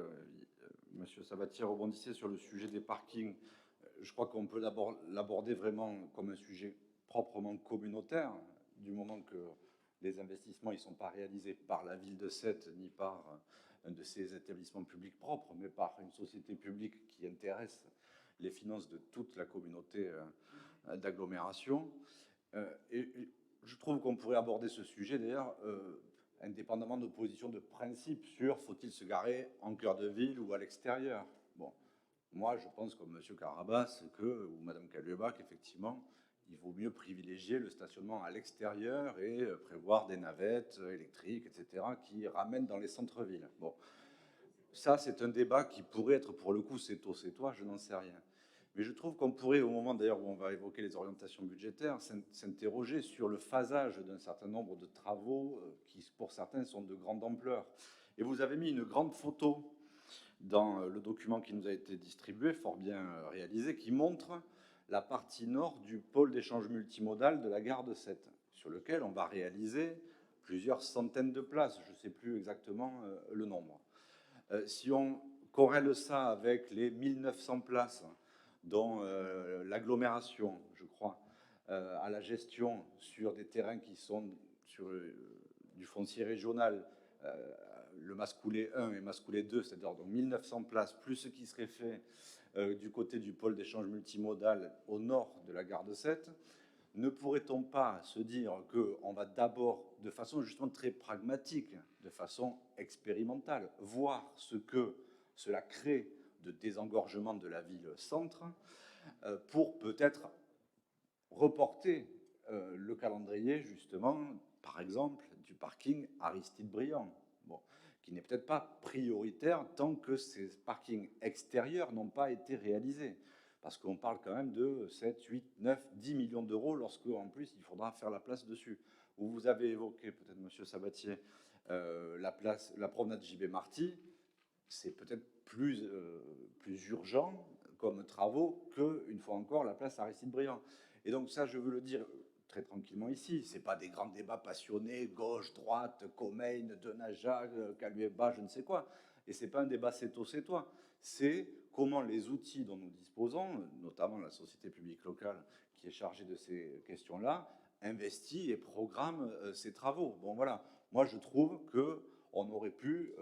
[SPEAKER 9] monsieur Sabatier rebondissait sur le sujet des parkings. Je crois qu'on peut l'aborder vraiment comme un sujet proprement communautaire, du moment que les investissements ne sont pas réalisés par la ville de Sète, ni par un de ses établissements publics propres, mais par une société publique qui intéresse les finances de toute la communauté d'agglomération. Et je trouve qu'on pourrait aborder ce sujet, d'ailleurs, indépendamment de positions de principe sur faut-il se garer en cœur de ville ou à l'extérieur. Bon, moi, je pense comme M. Carabas ou Mme Calueba qu'effectivement, il vaut mieux privilégier le stationnement à l'extérieur et prévoir des navettes électriques, etc., qui ramènent dans les centres-villes. Bon, ça, c'est un débat qui pourrait être, pour le coup, c'est toi, je n'en sais rien. Mais je trouve qu'on pourrait, au moment d'ailleurs où on va évoquer les orientations budgétaires, s'interroger sur le phasage d'un certain nombre de travaux qui, pour certains, sont de grande ampleur. Et vous avez mis une grande photo dans le document qui nous a été distribué, fort bien réalisé, qui montre la partie nord du pôle d'échange multimodal de la gare de Sète, sur lequel on va réaliser plusieurs centaines de places, je ne sais plus exactement le nombre. Si on corrèle ça avec les 1900 places dont l'agglomération, je crois, à la gestion sur des terrains qui sont sur du foncier régional, le Mascoulet 1 et Mascoulet 2, c'est-à-dire donc 1900 places, plus ce qui serait fait du côté du pôle d'échange multimodal au nord de la gare de Sète, ne pourrait-on pas se dire qu'on va d'abord, de façon justement très pragmatique, de façon expérimentale, voir ce que cela crée de désengorgement de la ville-centre pour peut-être reporter le calendrier, justement, par exemple, du parking Aristide-Briand, bon, qui n'est peut-être pas prioritaire tant que ces parkings extérieurs n'ont pas été réalisés. Parce qu'on parle quand même de 7, 8, 9, 10 millions d'euros lorsque, en plus, il faudra faire la place dessus. Vous avez évoqué, peut-être, Monsieur Sabatier, la promenade JB Marty. C'est peut-être plus urgent comme travaux que, une fois encore, la place Aristide-Briand. Et donc ça, je veux le dire très tranquillement ici, ce n'est pas des grands débats passionnés, gauche, droite, Comein, Denaja, Calueba, je ne sais quoi. Et ce n'est pas un débat c'est-toi. C'est comment les outils dont nous disposons, notamment la société publique locale qui est chargée de ces questions-là, investit et programme ces travaux. Bon voilà, moi je trouve qu'on aurait pu,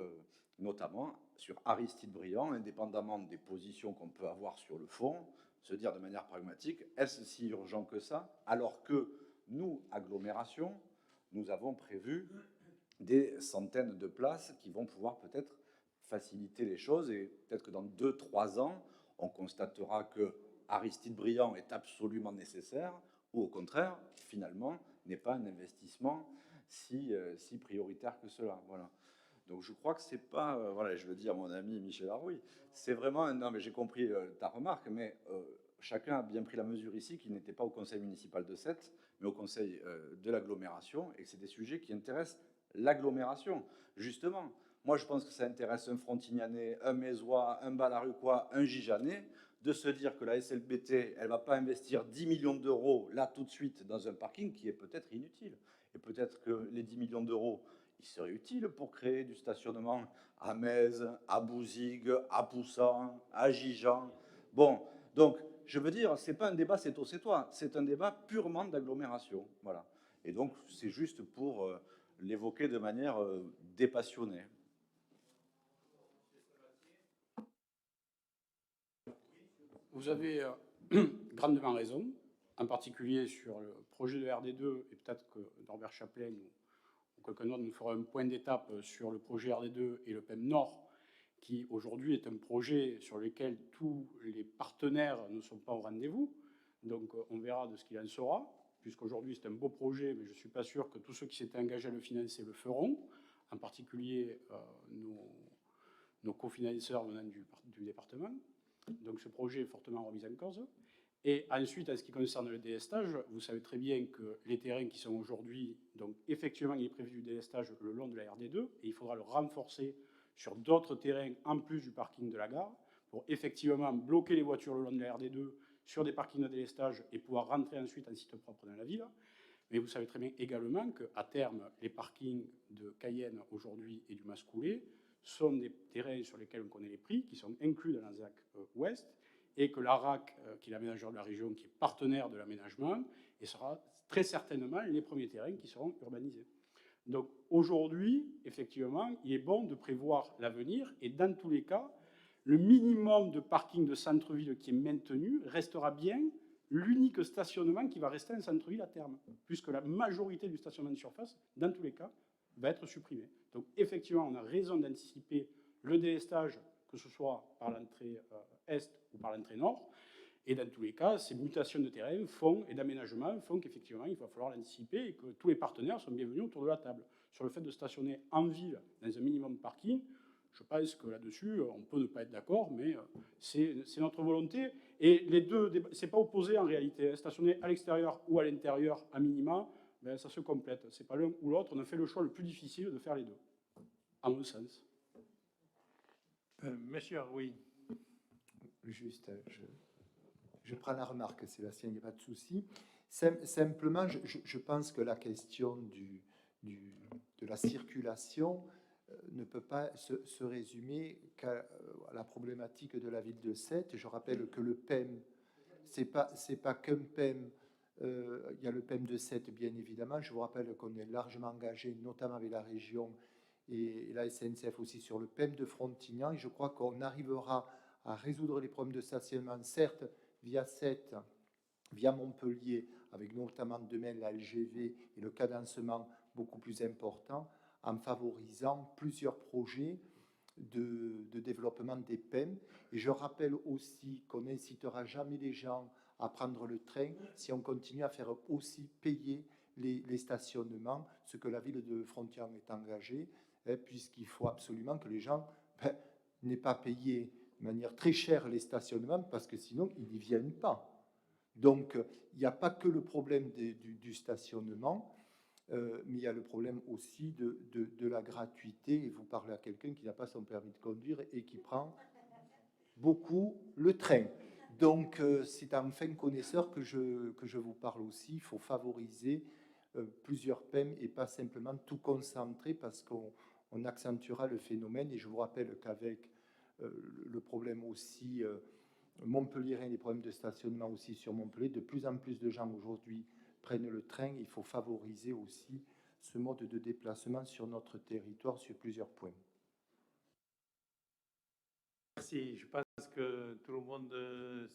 [SPEAKER 9] notamment sur Aristide-Briand, indépendamment des positions qu'on peut avoir sur le fond, se dire de manière pragmatique, est-ce si urgent que ça, alors que nous, agglomération, nous avons prévu des centaines de places qui vont pouvoir peut-être faciliter les choses, et peut-être que dans 2-3 ans, on constatera que Aristide-Briand est absolument nécessaire, ou au contraire, finalement, n'est pas un investissement si prioritaire que cela. Voilà. Donc je crois que c'est pas, voilà, je le dis à mon ami Michel Arouille, c'est vraiment, non mais j'ai compris ta remarque, mais chacun a bien pris la mesure ici qu'il n'était pas au conseil municipal de Sète, mais au conseil de l'agglomération, et que c'est des sujets qui intéressent l'agglomération. Justement, moi je pense que ça intéresse un Frontignanais, un Mézois, un Ballaruquois, un Gijanais, de se dire que la SLBT, elle ne va pas investir 10 millions d'euros là tout de suite dans un parking qui est peut-être inutile. Et peut-être que les 10 millions d'euros, ils seraient utiles pour créer du stationnement à Metz, à Bouzigues, à Poussan, à Gijan. Bon, donc je veux dire, ce n'est pas un débat c'est-toi, c'est un débat purement d'agglomération. Voilà. Et donc c'est juste pour l'évoquer de manière dépassionnée.
[SPEAKER 10] Vous avez grandement raison, en particulier sur le projet de RD2, et peut-être que Norbert Chaplin ou quelqu'un d'autre nous fera un point d'étape sur le projet RD2 et le PEM Nord, qui aujourd'hui est un projet sur lequel tous les partenaires ne sont pas au rendez-vous. Donc on verra de ce qu'il en sera, puisqu'aujourd'hui c'est un beau projet, mais je ne suis pas sûr que tous ceux qui s'étaient engagés à le financer le feront, en particulier nos cofinanceurs venant du département. Donc ce projet est fortement remis en cause. Et ensuite, en ce qui concerne le délestage, vous savez très bien que les terrains qui sont aujourd'hui, donc effectivement, il est prévu du délestage le long de la RD2, et il faudra le renforcer sur d'autres terrains en plus du parking de la gare, pour effectivement bloquer les voitures le long de la RD2 sur des parkings de délestage et pouvoir rentrer ensuite en site propre dans la ville. Mais vous savez très bien également qu'à terme, les parkings de Cayenne aujourd'hui et du Mascoulet sont des terrains sur lesquels on connaît les prix, qui sont inclus dans la ZAC Ouest, et que l'ARAC, qui est l'aménageur de la région, qui est partenaire de l'aménagement, et sera très certainement les premiers terrains qui seront urbanisés. Donc aujourd'hui, effectivement, il est bon de prévoir l'avenir, et dans tous les cas, le minimum de parking de centre-ville qui est maintenu restera bien l'unique stationnement qui va rester en centre-ville à terme, puisque la majorité du stationnement de surface, dans tous les cas, va être supprimé. Donc effectivement, on a raison d'anticiper le délestage, que ce soit par l'entrée est ou par l'entrée nord, et dans tous les cas, ces mutations de terrain et d'aménagement font qu'effectivement, il va falloir l'anticiper et que tous les partenaires sont bienvenus autour de la table. Sur le fait de stationner en ville dans un minimum de parking, je pense que là-dessus, on peut ne pas être d'accord, mais c'est notre volonté. Et les deux, c'est pas opposé en réalité. Stationner à l'extérieur ou à l'intérieur à minima, ben, ça se complète. C'est pas l'un ou l'autre. On a fait le choix le plus difficile de faire les deux, à mon sens.
[SPEAKER 1] Monsieur Arouille.
[SPEAKER 11] Juste, je prends la remarque, Sébastien, il n'y a pas de souci. Simplement, je pense que la question de la circulation ne peut pas se résumer qu'à la problématique de la ville de Sète. Je rappelle que le PEM, c'est pas qu'un PEM. Il y a le PEM de Sète, bien évidemment. Je vous rappelle qu'on est largement engagé, notamment avec la région et la SNCF aussi, sur le PEM de Frontignan. Et je crois qu'on arrivera à résoudre les problèmes de stationnement, certes via Sète, via Montpellier, avec notamment demain la LGV et le cadencement beaucoup plus important, en favorisant plusieurs projets de développement des PEM. Et je rappelle aussi qu'on n'incitera jamais les gens à prendre le train si on continue à faire aussi payer les stationnements, ce que la ville de Frontian est engagée, puisqu'il faut absolument que les gens n'aient pas payé de manière très chère les stationnements, parce que sinon ils n'y viennent pas. Donc il n'y a pas que le problème du stationnement, mais il y a le problème aussi de la gratuité. Et vous parlez à quelqu'un qui n'a pas son permis de conduire et qui prend beaucoup le train. Donc c'est en fin connaisseur que je vous parle aussi. Il faut favoriser plusieurs PEM et pas simplement tout concentrer, parce qu'on accentuera le phénomène. Et je vous rappelle qu'avec le problème aussi montpelliérain, les problèmes de stationnement aussi sur Montpellier, de plus en plus de gens aujourd'hui prennent le train. Il faut favoriser aussi ce mode de déplacement sur notre territoire sur plusieurs points.
[SPEAKER 1] Merci. Je pense que tout le monde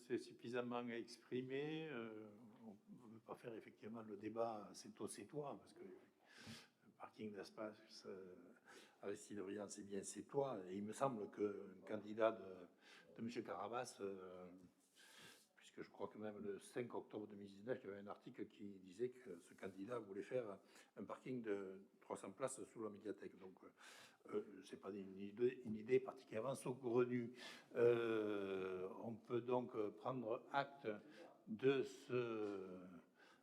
[SPEAKER 1] s'est suffisamment exprimé. On ne veut pas faire effectivement le débat c'est toi, parce que le parking d'espace à Aristide-Briand, c'est bien c'est toi. Et il me semble qu'un candidat de M. Carabas, puisque je crois que même le 5 octobre 2019, il y avait un article qui disait que ce candidat voulait faire un parking de 300 places sous la médiathèque. Donc, ce n'est pas une idée particulièrement saugrenue. On peut donc prendre acte de ce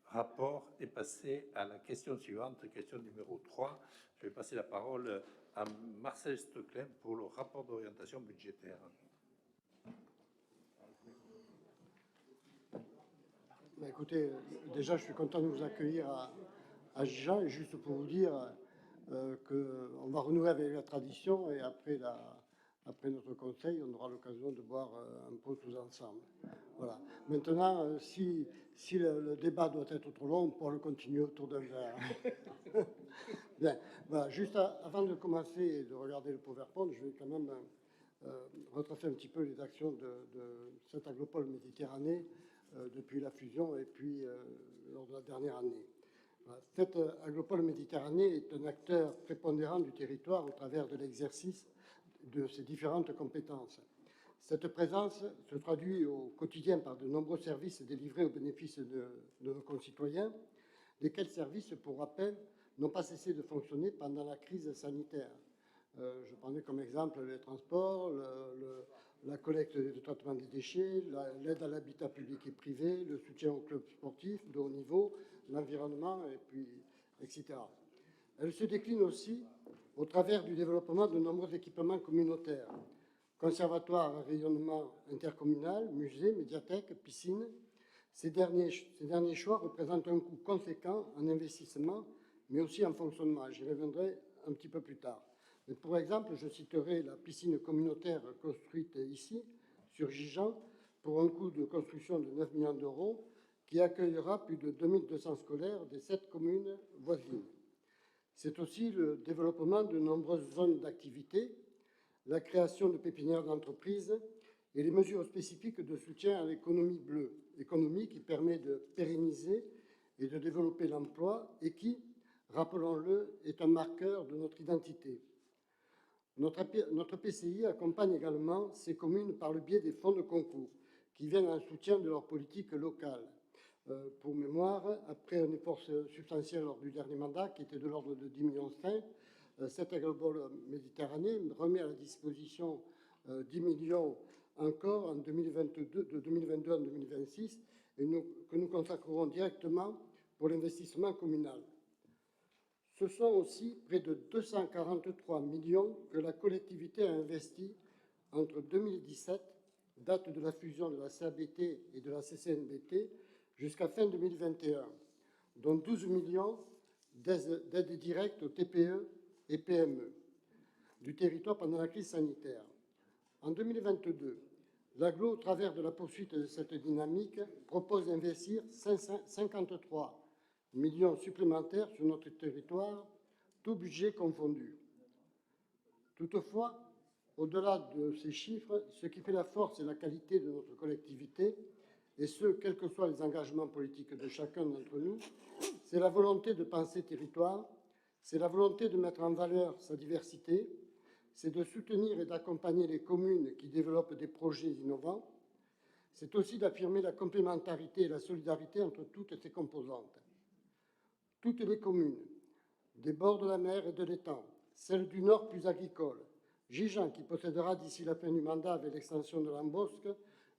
[SPEAKER 1] rapport et passer à la question suivante, question numéro 3. Je vais passer la parole à Marcel Steclin pour le rapport d'orientation budgétaire.
[SPEAKER 12] Ben écoutez, déjà, je suis content de vous accueillir à Jean, et juste pour vous dire qu'on va renouer avec la tradition, et après notre conseil, on aura l'occasion de boire un pot tous ensemble. Voilà. Maintenant, si le débat doit être trop long, on pourra le continuer autour d'un verre. Bien, voilà. Juste avant de commencer et de regarder le PowerPoint, je vais quand même retracer un petit peu les actions de cette agropole Méditerranée depuis la fusion et puis lors de la dernière année. Cette agropole Méditerranée est un acteur prépondérant du territoire au travers de l'exercice de ses différentes compétences. Cette présence se traduit au quotidien par de nombreux services délivrés au bénéfice de nos concitoyens, lesquels services, pour rappel, n'ont pas cessé de fonctionner pendant la crise sanitaire. Je prenais comme exemple les transports, la collecte et le traitement des déchets, l'aide à l'habitat public et privé, le soutien aux clubs sportifs de haut niveau, l'environnement, et puis, etc. Elle se décline aussi au travers du développement de nombreux équipements communautaires, conservatoires à rayonnement intercommunal, musées, médiathèques, piscines. Ces derniers choix représentent un coût conséquent en investissement, mais aussi en fonctionnement. J'y reviendrai un petit peu plus tard. Mais pour exemple, je citerai la piscine communautaire construite ici, sur Gijan, pour un coût de construction de 9 millions d'euros, qui accueillera plus de 2200 scolaires des 7 communes voisines. C'est aussi le développement de nombreuses zones d'activité, la création de pépinières d'entreprises et les mesures spécifiques de soutien à l'économie bleue, économie qui permet de pérenniser et de développer l'emploi et qui, rappelons-le, est un marqueur de notre identité. Notre PCI accompagne également ces communes par le biais des fonds de concours qui viennent en soutien de leur politique locale. Pour mémoire, après un effort substantiel lors du dernier mandat, qui était de l'ordre de 10,5 millions, cette agropole Méditerranée remet à la disposition 10 millions encore en 2022, de 2022 en 2026, et que nous consacrerons directement pour l'investissement communal. Ce sont aussi près de 243 millions que la collectivité a investi entre 2017, date de la fusion de la CABT et de la CCNBT, jusqu'à fin 2021, dont 12 millions d'aides directes aux TPE et PME du territoire pendant la crise sanitaire. En 2022, l'AGLO, au travers de la poursuite de cette dynamique, propose d'investir 53 millions supplémentaires sur notre territoire, tout budget confondu. Toutefois, au-delà de ces chiffres, ce qui fait la force et la qualité de notre collectivité, et ce, quels que soient les engagements politiques de chacun d'entre nous, c'est la volonté de penser territoire, c'est la volonté de mettre en valeur sa diversité, c'est de soutenir et d'accompagner les communes qui développent des projets innovants, c'est aussi d'affirmer la complémentarité et la solidarité entre toutes ces composantes. Toutes les communes, des bords de la mer et de l'étang, celles du nord plus agricole, Gijan qui possédera d'ici la fin du mandat avec l'extension de l'Ambosque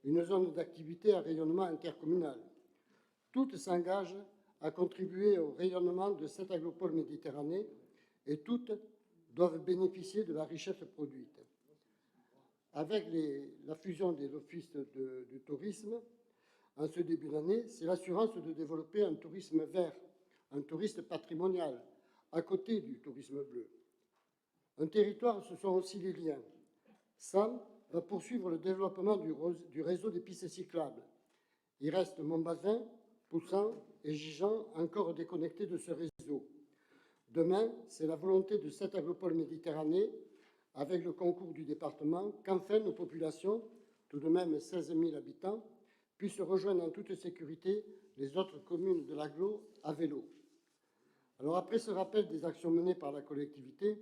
[SPEAKER 12] une zone d'activité à rayonnement intercommunal. Toutes s'engagent à contribuer au rayonnement de cette agropole Méditerranée et toutes doivent bénéficier de la richesse produite. Avec la fusion des offices du tourisme, en ce début d'année, c'est l'assurance de développer un tourisme vert, un tourisme patrimonial, à côté du tourisme bleu. Un territoire, ce sont aussi les liens. Sam va poursuivre le développement du réseau des pistes cyclables. Il reste Montbazin, Poussin et Gijan encore déconnectés de ce réseau. Demain, c'est la volonté de cette agropole Méditerranée, avec le concours du département, qu'enfin nos populations, tout de même 16 000 habitants, puissent rejoindre en toute sécurité les autres communes de l'agglo à vélo. Alors après ce rappel des actions menées par la collectivité,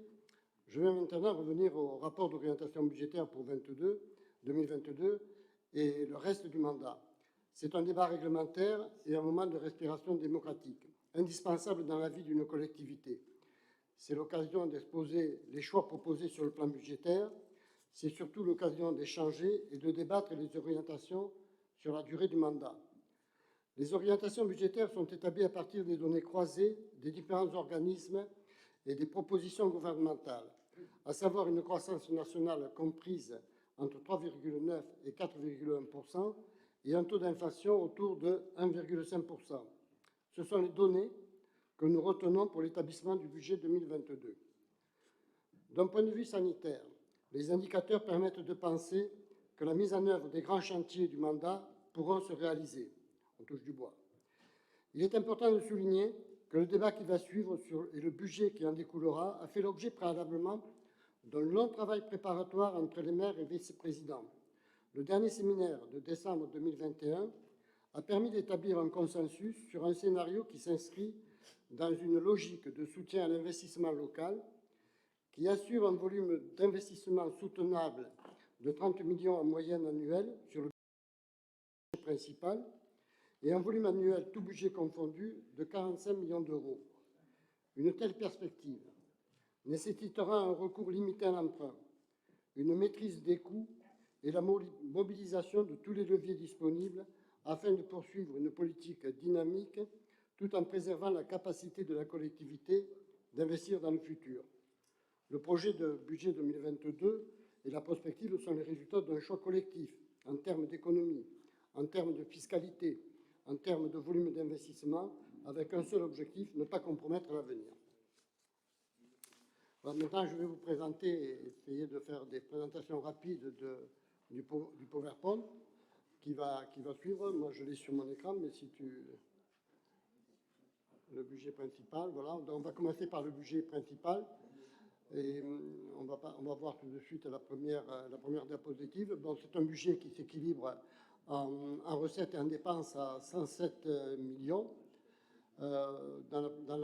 [SPEAKER 12] je vais maintenant revenir au rapport d'orientation budgétaire pour 2022 et le reste du mandat. C'est un débat réglementaire et un moment de respiration démocratique, indispensable dans la vie d'une collectivité. C'est l'occasion d'exposer les choix proposés sur le plan budgétaire. C'est surtout l'occasion d'échanger et de débattre les orientations sur la durée du mandat. Les orientations budgétaires sont établies à partir des données croisées des différents organismes et des propositions gouvernementales, à savoir une croissance nationale comprise entre 3,9 et 4,1% et un taux d'inflation autour de 1,5%. Ce sont les données que nous retenons pour l'établissement du budget 2022. D'un point de vue sanitaire, les indicateurs permettent de penser que la mise en œuvre des grands chantiers du mandat pourront se réaliser. On touche du bois. Il est important de souligner que le débat qui va suivre et le budget qui en découlera a fait l'objet préalablement d'un long travail préparatoire entre les maires et vice-présidents. Le dernier séminaire de décembre 2021 a permis d'établir un consensus sur un scénario qui s'inscrit dans une logique de soutien à l'investissement local, qui assure un volume d'investissement soutenable de 30 millions en moyenne annuelle sur le budget principal et un volume annuel, tout budget confondu, de 45 millions d'euros. Une telle perspective nécessitera un recours limité à l'emprunt, une maîtrise des coûts et la mobilisation de tous les leviers disponibles afin de poursuivre une politique dynamique tout en préservant la capacité de la collectivité d'investir dans le futur. Le projet de budget 2022 et la prospective sont les résultats d'un choix collectif en termes d'économie, en termes de fiscalité, en termes de volume d'investissement, avec un seul objectif, ne pas compromettre l'avenir. Maintenant, je vais vous présenter et essayer de faire des présentations rapides du PowerPoint qui va suivre. Moi, je l'ai sur mon écran, mais si tu... Le budget principal, voilà. Donc, on va commencer par le budget principal. Et on va voir tout de suite la première diapositive. Bon, c'est un budget qui s'équilibre en recettes et en dépenses à 107 millions. Dans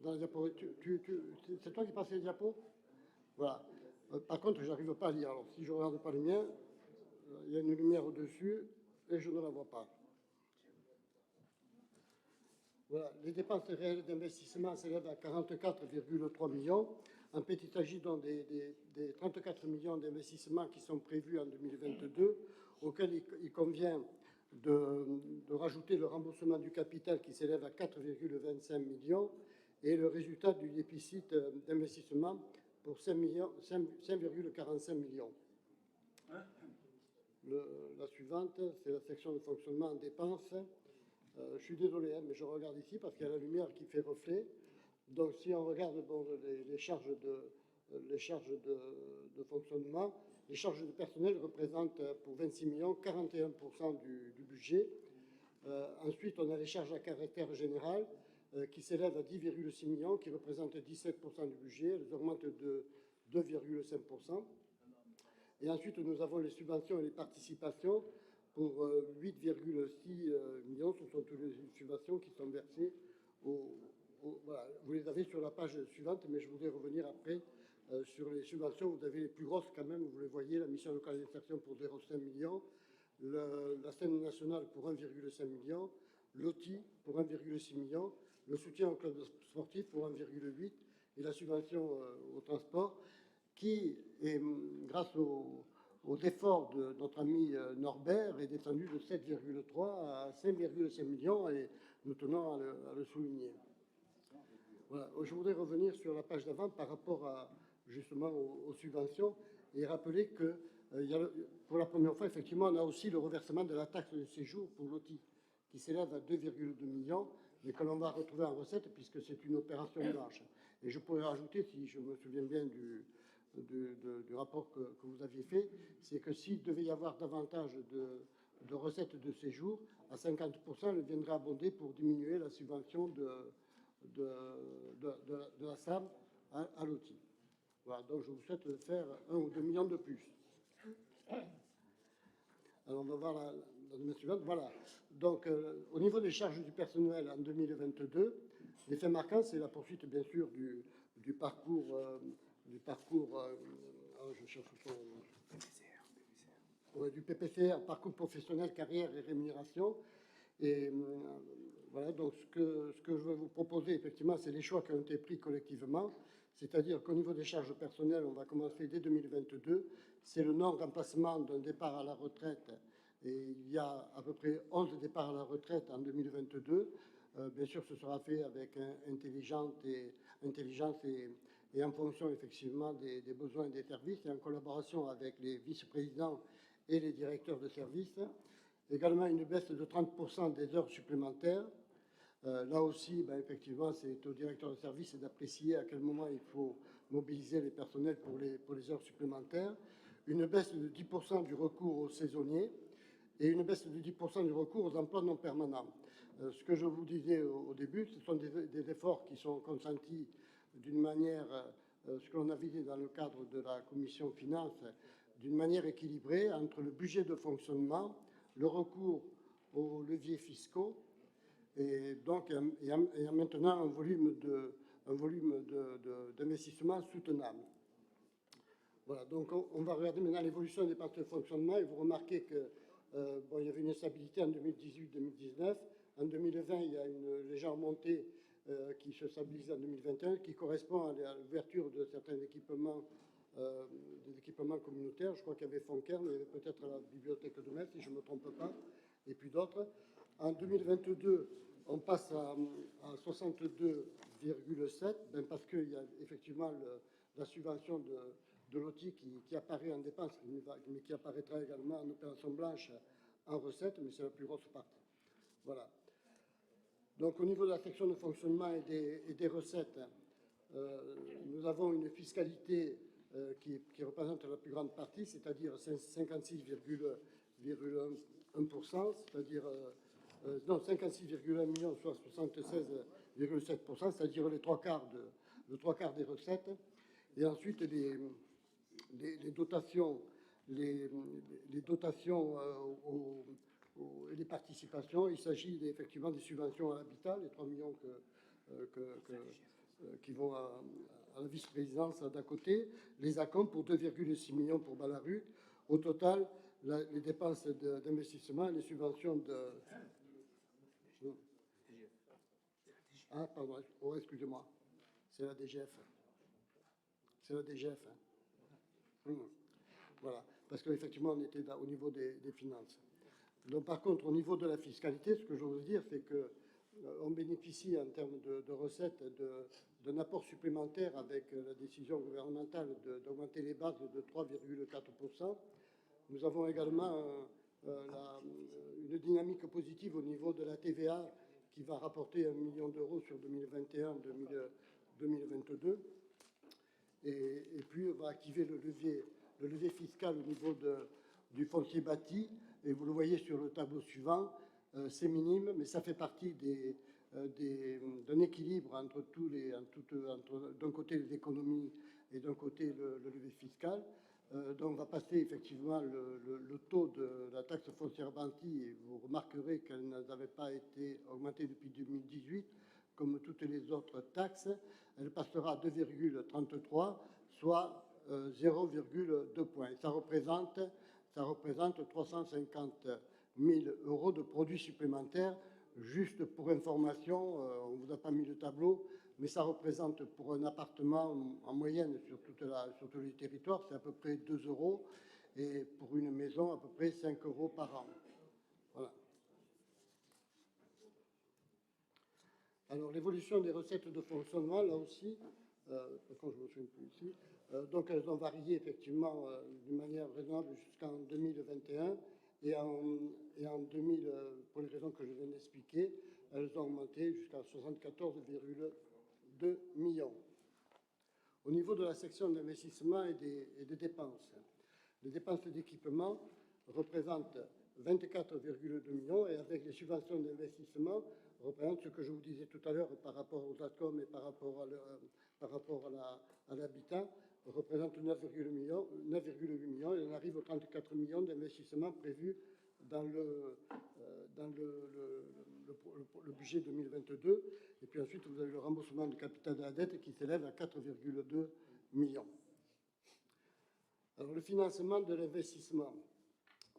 [SPEAKER 12] la diapositive, c'est toi qui passes les diapos? Voilà. Par contre, je n'arrive pas à lire. Alors, si je ne regarde pas les miens, il y a une lumière au-dessus et je ne la vois pas. Voilà. Les dépenses réelles d'investissement s'élèvent à 44,3 millions. En fait, il s'agit donc des 34 millions d'investissements qui sont prévus en 2022, auxquels il convient de rajouter le remboursement du capital qui s'élève à 4,25 millions et le résultat du déficit d'investissement pour 5,45 millions. La suivante, c'est la section de fonctionnement en dépenses. Je suis désolé, mais je regarde ici parce qu'il y a la lumière qui fait reflet. Donc, si on regarde les charges de fonctionnement, les charges de personnel représentent pour 26 millions 41% du budget. Ensuite, on a les charges à caractère général qui s'élèvent à 10,6 millions, qui représentent 17% du budget. Elles augmentent de 2,5%. Et ensuite, nous avons les subventions et les participations pour 8,6 millions. Ce sont toutes les subventions qui sont versées voilà. Vous les avez sur la page suivante, mais je voudrais revenir après sur les subventions. Vous avez les plus grosses quand même, vous les voyez, la mission locale d'insertion pour 0,5 millions, la scène nationale pour 1,5 million, l'OTI pour 1,6 million, le soutien au club sportif pour 1,8 et la subvention au transport qui, grâce aux efforts de notre ami Norbert, est descendu de 7,3 à 5,5 millions et nous tenons à le souligner. Voilà. Je voudrais revenir sur la page d'avant par rapport justement aux subventions et rappeler que pour la première fois, effectivement, on a aussi le reversement de la taxe de séjour pour l'OTI qui s'élève à 2,2 millions, mais que l'on va retrouver en recette puisque c'est une opération de marge. Et je pourrais rajouter, si je me souviens bien du rapport que vous aviez fait, c'est que s'il devait y avoir davantage de recettes de séjour, à 50%, elle viendrait abonder pour diminuer la subvention de la SAM à l'OTI. Voilà, donc je vous souhaite de faire 1 ou 2 millions de plus. Alors on va voir la domaine suivante. Voilà. Donc au niveau des charges du personnel en 2022, les faits marquants, c'est la poursuite bien sûr du parcours je cherche du PPCR, parcours professionnel, carrière et rémunération. Et voilà, donc ce que je veux vous proposer, effectivement, c'est les choix qui ont été pris collectivement. C'est-à-dire qu'au niveau des charges personnelles, on va commencer dès 2022. C'est le non-remplacement d'un départ à la retraite. Et il y a à peu près 11 départs à la retraite en 2022. Bien sûr, ce sera fait avec intelligence et en fonction, effectivement, des besoins et des services et en collaboration avec les vice-présidents et les directeurs de services. Également, une baisse de 30% des heures supplémentaires. Là aussi, effectivement, c'est au directeur de service d'apprécier à quel moment il faut mobiliser les personnels pour les heures supplémentaires. Une baisse de 10% du recours aux saisonniers et une baisse de 10% du recours aux emplois non permanents. Ce que je vous disais au début, ce sont des efforts qui sont consentis d'une manière, ce que l'on a visé dans le cadre de la commission finances, d'une manière équilibrée entre le budget de fonctionnement, le recours aux leviers fiscaux, et donc en maintenant un volume d'investissement soutenable. Voilà, donc on va regarder maintenant l'évolution des dépenses de fonctionnement et vous remarquez que il y avait une stabilité en 2018-2019. En 2020, il y a une légère montée qui se stabilise en 2021, qui correspond à l'ouverture de certains équipements, des équipements communautaires. Je crois qu'il y avait Fonkern, il y avait peut-être la bibliothèque de Metz, si je ne me trompe pas, et puis d'autres. En 2022, on passe à 62,7, parce qu'il y a effectivement la subvention de l'OTI qui apparaît en dépenses, mais qui apparaîtra également en opération blanche en recette, mais c'est la plus grosse partie. Voilà. Donc au niveau de la section de fonctionnement et des recettes, nous avons une fiscalité qui représente la plus grande partie, c'est-à-dire 56,1%, c'est-à-dire 56,1 millions, soit 76,7%, c'est-à-dire le trois quarts des recettes. Et ensuite, les dotations, et les participations, il s'agit effectivement des subventions à l'habitat, les 3 millions qui vont à la vice-présidence d'à côté, les acomptes pour 2,6 millions pour Balaruc. Au total, les dépenses d'investissement et les subventions de... Ah, pardon, oh, excusez-moi, c'est la DGF. C'est la DGF. Voilà, parce qu'effectivement, on était au niveau des finances. Donc, par contre, au niveau de la fiscalité, ce que je veux dire, c'est qu'on bénéficie en termes de recettes d'un apport supplémentaire avec la décision gouvernementale d'augmenter les bases de 3,4%. Nous avons également une dynamique positive au niveau de la TVA qui va rapporter 1 million d'euros sur 2021-2022. Et puis, on va activer le levier fiscal au niveau du foncier bâti. Et vous le voyez sur le tableau suivant, c'est minime, mais ça fait partie d'un équilibre entre d'un côté les économies et d'un côté le levier fiscal. Donc, on va passer effectivement le taux de la taxe foncière bâtie, et vous remarquerez qu'elle n'avait pas été augmentée depuis 2018, comme toutes les autres taxes. Elle passera à 2,33, soit 0,2 points. Ça représente 350 000 euros de produits supplémentaires. Juste pour information, on ne vous a pas mis le tableau, mais ça représente pour un appartement en moyenne sur tous les territoires, c'est à peu près 2 euros, et pour une maison, à peu près 5 euros par an. Voilà. Alors, l'évolution des recettes de fonctionnement, là aussi, quand je me souviens plus ici, donc elles ont varié effectivement d'une manière raisonnable jusqu'en 2021, et en 2000, pour les raisons que je viens d'expliquer, elles ont augmenté jusqu'à 74,2 millions. Au niveau de la section d'investissement et des dépenses, les dépenses d'équipement représentent 24,2 millions, et avec les subventions d'investissement, représentent ce que je vous disais tout à l'heure par rapport aux ATCOM et par rapport à l'habitat, représente 9,8 millions, et on arrive aux 34 millions d'investissements prévus dans le budget 2022. Et puis ensuite, vous avez le remboursement du capital de la dette qui s'élève à 4,2 millions. Alors, le financement de l'investissement.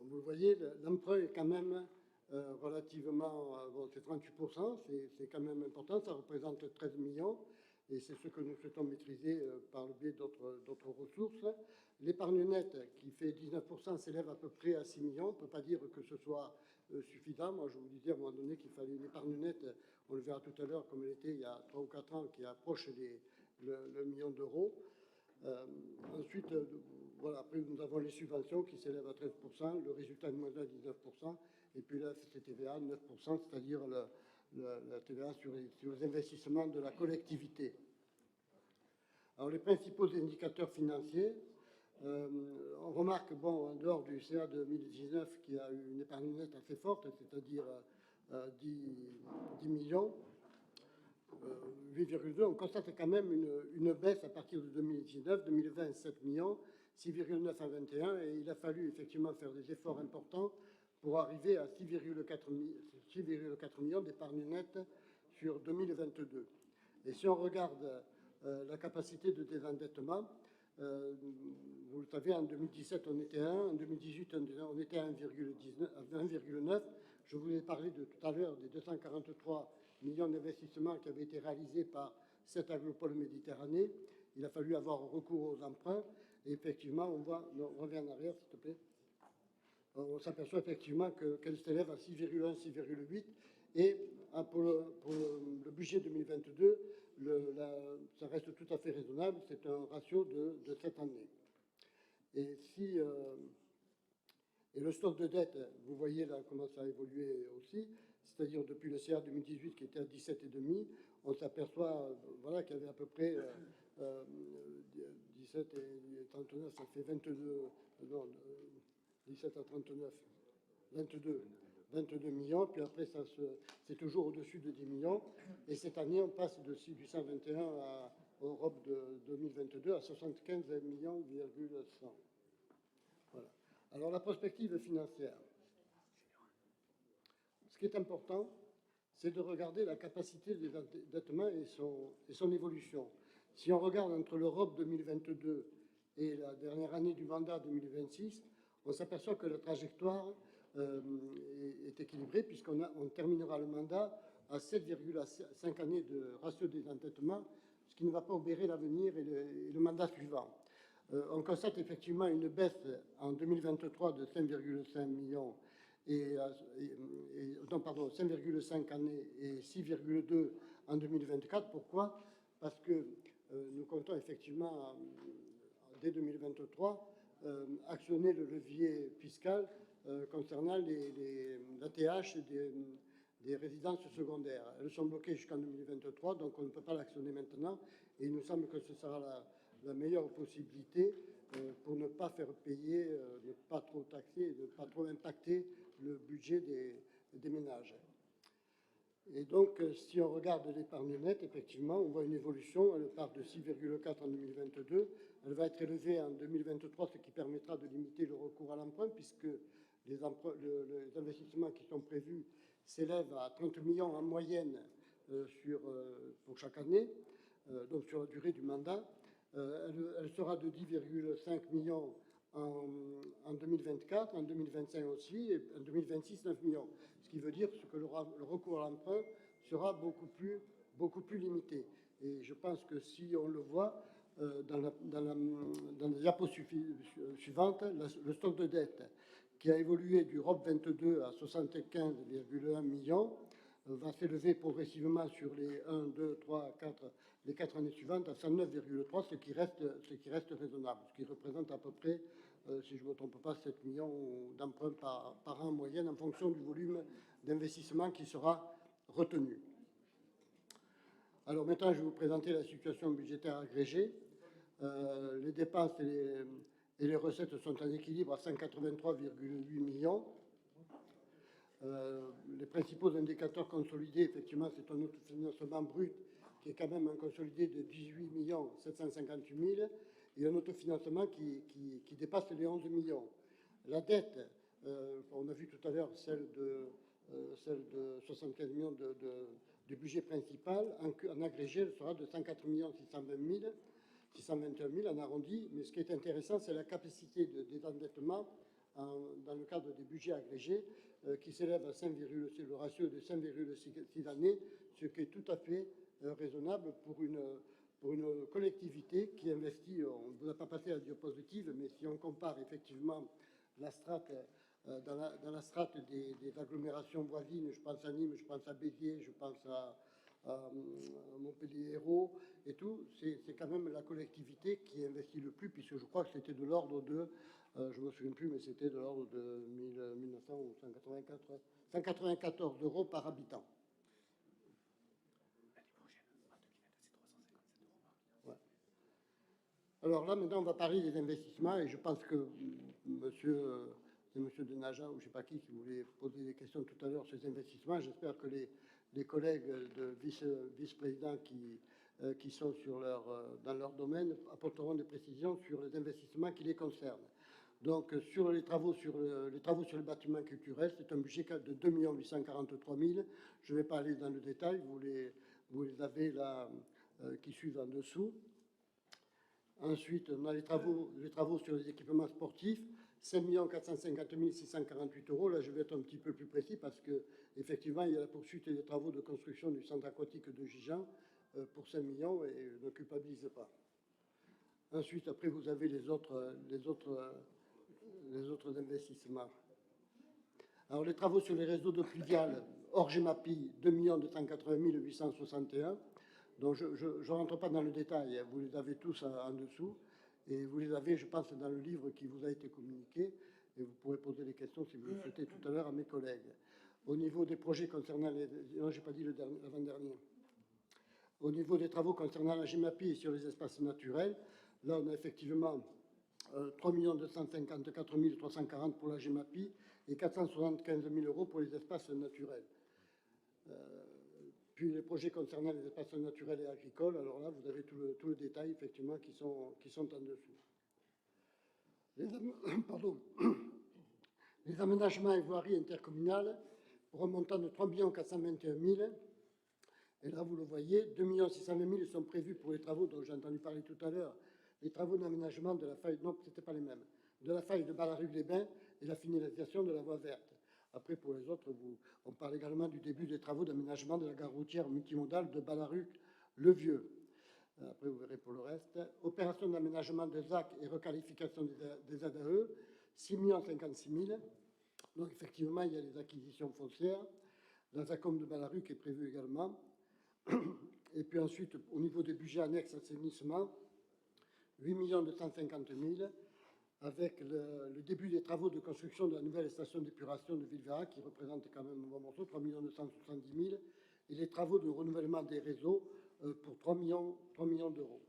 [SPEAKER 12] Vous le voyez, l'emprunt est quand même relativement, bon, c'est 38%, c'est quand même important, ça représente 13 millions, et c'est ce que nous souhaitons maîtriser par le biais d'autres ressources. L'épargne nette, qui fait 19%, s'élève à peu près à 6 millions. On ne peut pas dire que ce soit suffisant. Moi, je vous disais à un moment donné qu'il fallait une épargne nette, on le verra tout à l'heure, comme elle était il y a 3 ou 4 ans, qui approche le million d'euros. Ensuite, voilà, après, nous avons les subventions qui s'élèvent à 13%, le résultat de moins à 19%, et puis là, c'est TVA, 9%, c'est-à-dire la TVA sur les investissements de la collectivité. Alors, les principaux indicateurs financiers, on remarque, bon, en dehors du CA 2019, qui a eu une épargne nette assez forte, c'est-à-dire 10 millions, 8,2, on constate quand même une baisse à partir de 2019, 2020, 7 millions, 6,9 à 21, et il a fallu effectivement faire des efforts importants pour arriver à 6,4 millions d'épargne nette sur 2022. Et si on regarde la capacité de désendettement, vous le savez, en 2017, on était à 1, en 2018, on était à 1,9. Je vous ai parlé tout à l'heure des 243 millions d'investissements qui avaient été réalisés par cette agropole Méditerranée. Il a fallu avoir recours aux emprunts. Et effectivement, on voit, non, on revient en arrière, s'il te plaît. On s'aperçoit effectivement qu'elle s'élève à 6,1, 6,8. Et pour le budget 2022, ça reste tout à fait raisonnable. C'est un ratio de cette année. Et le stock de dette, vous voyez là comment ça a évolué aussi, c'est-à-dire depuis le CA 2018 qui était à 17,5, on s'aperçoit voilà, qu'il y avait à peu près 17 et 39, ça fait 22, non, 17 à 39, 22 millions, puis après c'est toujours au-dessus de 10 millions, et cette année on passe du 121 à Europe de 2022 à 75 millions, 100. Voilà. Alors la prospective financière. Ce qui est important, c'est de regarder la capacité d'endettement et son évolution. Si on regarde entre l'Europe 2022 et la dernière année du mandat 2026, on s'aperçoit que la trajectoire est équilibrée puisqu'on terminera le mandat à 7,5 années de ratio des endettements, ce qui ne va pas obérer l'avenir et le mandat suivant. On constate effectivement une baisse en 2023 de 5,5 millions, 5,5 années et 6,2 en 2024. Pourquoi? Parce que nous comptons effectivement, dès 2023, actionner le levier fiscal concernant l'ATH des résidences secondaires. Elles sont bloquées jusqu'en 2023, donc on ne peut pas l'actionner maintenant. Et il nous semble que ce sera la meilleure possibilité pour ne pas faire payer, ne pas trop taxer, ne pas trop impacter le budget des ménages. Et donc, si on regarde l'épargne nette, effectivement, on voit une évolution. Elle part de 6,4 en 2022. Elle va être élevée en 2023, ce qui permettra de limiter le recours à l'emprunt, puisque les investissements qui sont prévus s'élèvent à 30 millions en moyenne pour chaque année, donc sur la durée du mandat. Elle sera de 10,5 millions en 2024, en 2025 aussi, et en 2026, 9 millions. Ce qui veut dire que le recours à l'emprunt sera beaucoup plus limité. Et je pense que si on le voit dans la diapo suivante, le stock de dette qui a évolué du ROP 22 à 75,1 millions va s'élever progressivement sur les 1, 2, 3, 4, les 4 années suivantes à 109,3, ce qui reste raisonnable, ce qui représente à peu près, si je ne me trompe pas, 7 millions d'emprunts par an en moyenne en fonction du volume d'investissement qui sera retenu. Alors maintenant, je vais vous présenter la situation budgétaire agrégée. Les dépenses et les recettes sont en équilibre à 183,8 millions. Les principaux indicateurs consolidés, effectivement, c'est un autofinancement brut qui est quand même un consolidé de 18 758 000 et un autofinancement qui dépasse les 11 millions. La dette, on a vu tout à l'heure celle de 75 millions du budget principal. En agrégé, elle sera de 104 621 000 en arrondi. Mais ce qui est intéressant, c'est la capacité de désendettement dans le cadre des budgets agrégés qui s'élève à 5, le ratio de 5,6 années, ce qui est tout à fait raisonnable pour une collectivité qui investit. On ne vous a pas passé la diapositive, mais si on compare effectivement la strate dans la strate des agglomérations voisines, je pense à Nîmes, je pense à Béziers, je pense à Montpellier-Hérault et tout, c'est quand même la collectivité qui investit le plus, puisque je crois que c'était de l'ordre de, je ne me souviens plus, mais c'était de l'ordre de 1900 ou 194 euros par habitant. Ouais. Alors là, maintenant, on va parler des investissements, et je pense que c'est monsieur Denaja ou je ne sais pas qui voulait poser des questions tout à l'heure sur les investissements. J'espère que les collègues de vice-présidents qui sont dans leur domaine apporteront des précisions sur les investissements qui les concernent. Donc, sur les travaux sur le bâtiment culturel, c'est un budget de 2 843 000. Je ne vais pas aller dans le détail, vous les avez là, qui suivent en dessous. Ensuite, on a les travaux sur les équipements sportifs, 5 450 648 euros. Là, je vais être un petit peu plus précis parce qu'effectivement, il y a la poursuite des travaux de construction du centre aquatique de Gijan pour 5 millions et ne culpabilise pas. Ensuite, après, vous avez les autres investissements. Alors, les travaux sur les réseaux d'eau pluviale, hors GEMAPI, 2 280 861. Donc, je ne rentre pas dans le détail, vous les avez tous en dessous. Et vous les avez, je pense, dans le livre qui vous a été communiqué. Et vous pourrez poser des questions, si vous le souhaitez, tout à l'heure à mes collègues. Au niveau des projets concernant les... Non, je n'ai pas dit l'avant-dernier. Au niveau des travaux concernant la GEMAPI et sur les espaces naturels, là, on a effectivement 3 254 340 pour la GEMAPI et 475 000 euros pour les espaces naturels. Puis les projets concernant les espaces naturels et agricoles, alors là, vous avez tout le détail, effectivement, qui sont en dessous. Les aménagements et voiries intercommunales pour un montant de 3 421 000. Et là, vous le voyez, 2 620 000 sont prévus pour les travaux dont j'ai entendu parler tout à l'heure, les travaux d'aménagement de la faille, non, ce n'était pas les mêmes, de la faille de Ballaruc-les-Bains et la finalisation de la voie verte. Après, pour les autres, on parle également du début des travaux d'aménagement de la gare routière multimodale de Ballaruc-le-Vieux. Après, vous verrez pour le reste. Opération d'aménagement des ZAC et requalification des ZAE, 6 056 000. Donc, effectivement, il y a les acquisitions foncières. La ZACOM de Ballaruc est prévue également. Et puis ensuite, au niveau des budgets annexes assainissement, 8 250 000. Avec le début des travaux de construction de la nouvelle station d'épuration de Villeverac, qui représente quand même un bon morceau, 3 270 000, et les travaux de renouvellement des réseaux pour 3 millions d'euros.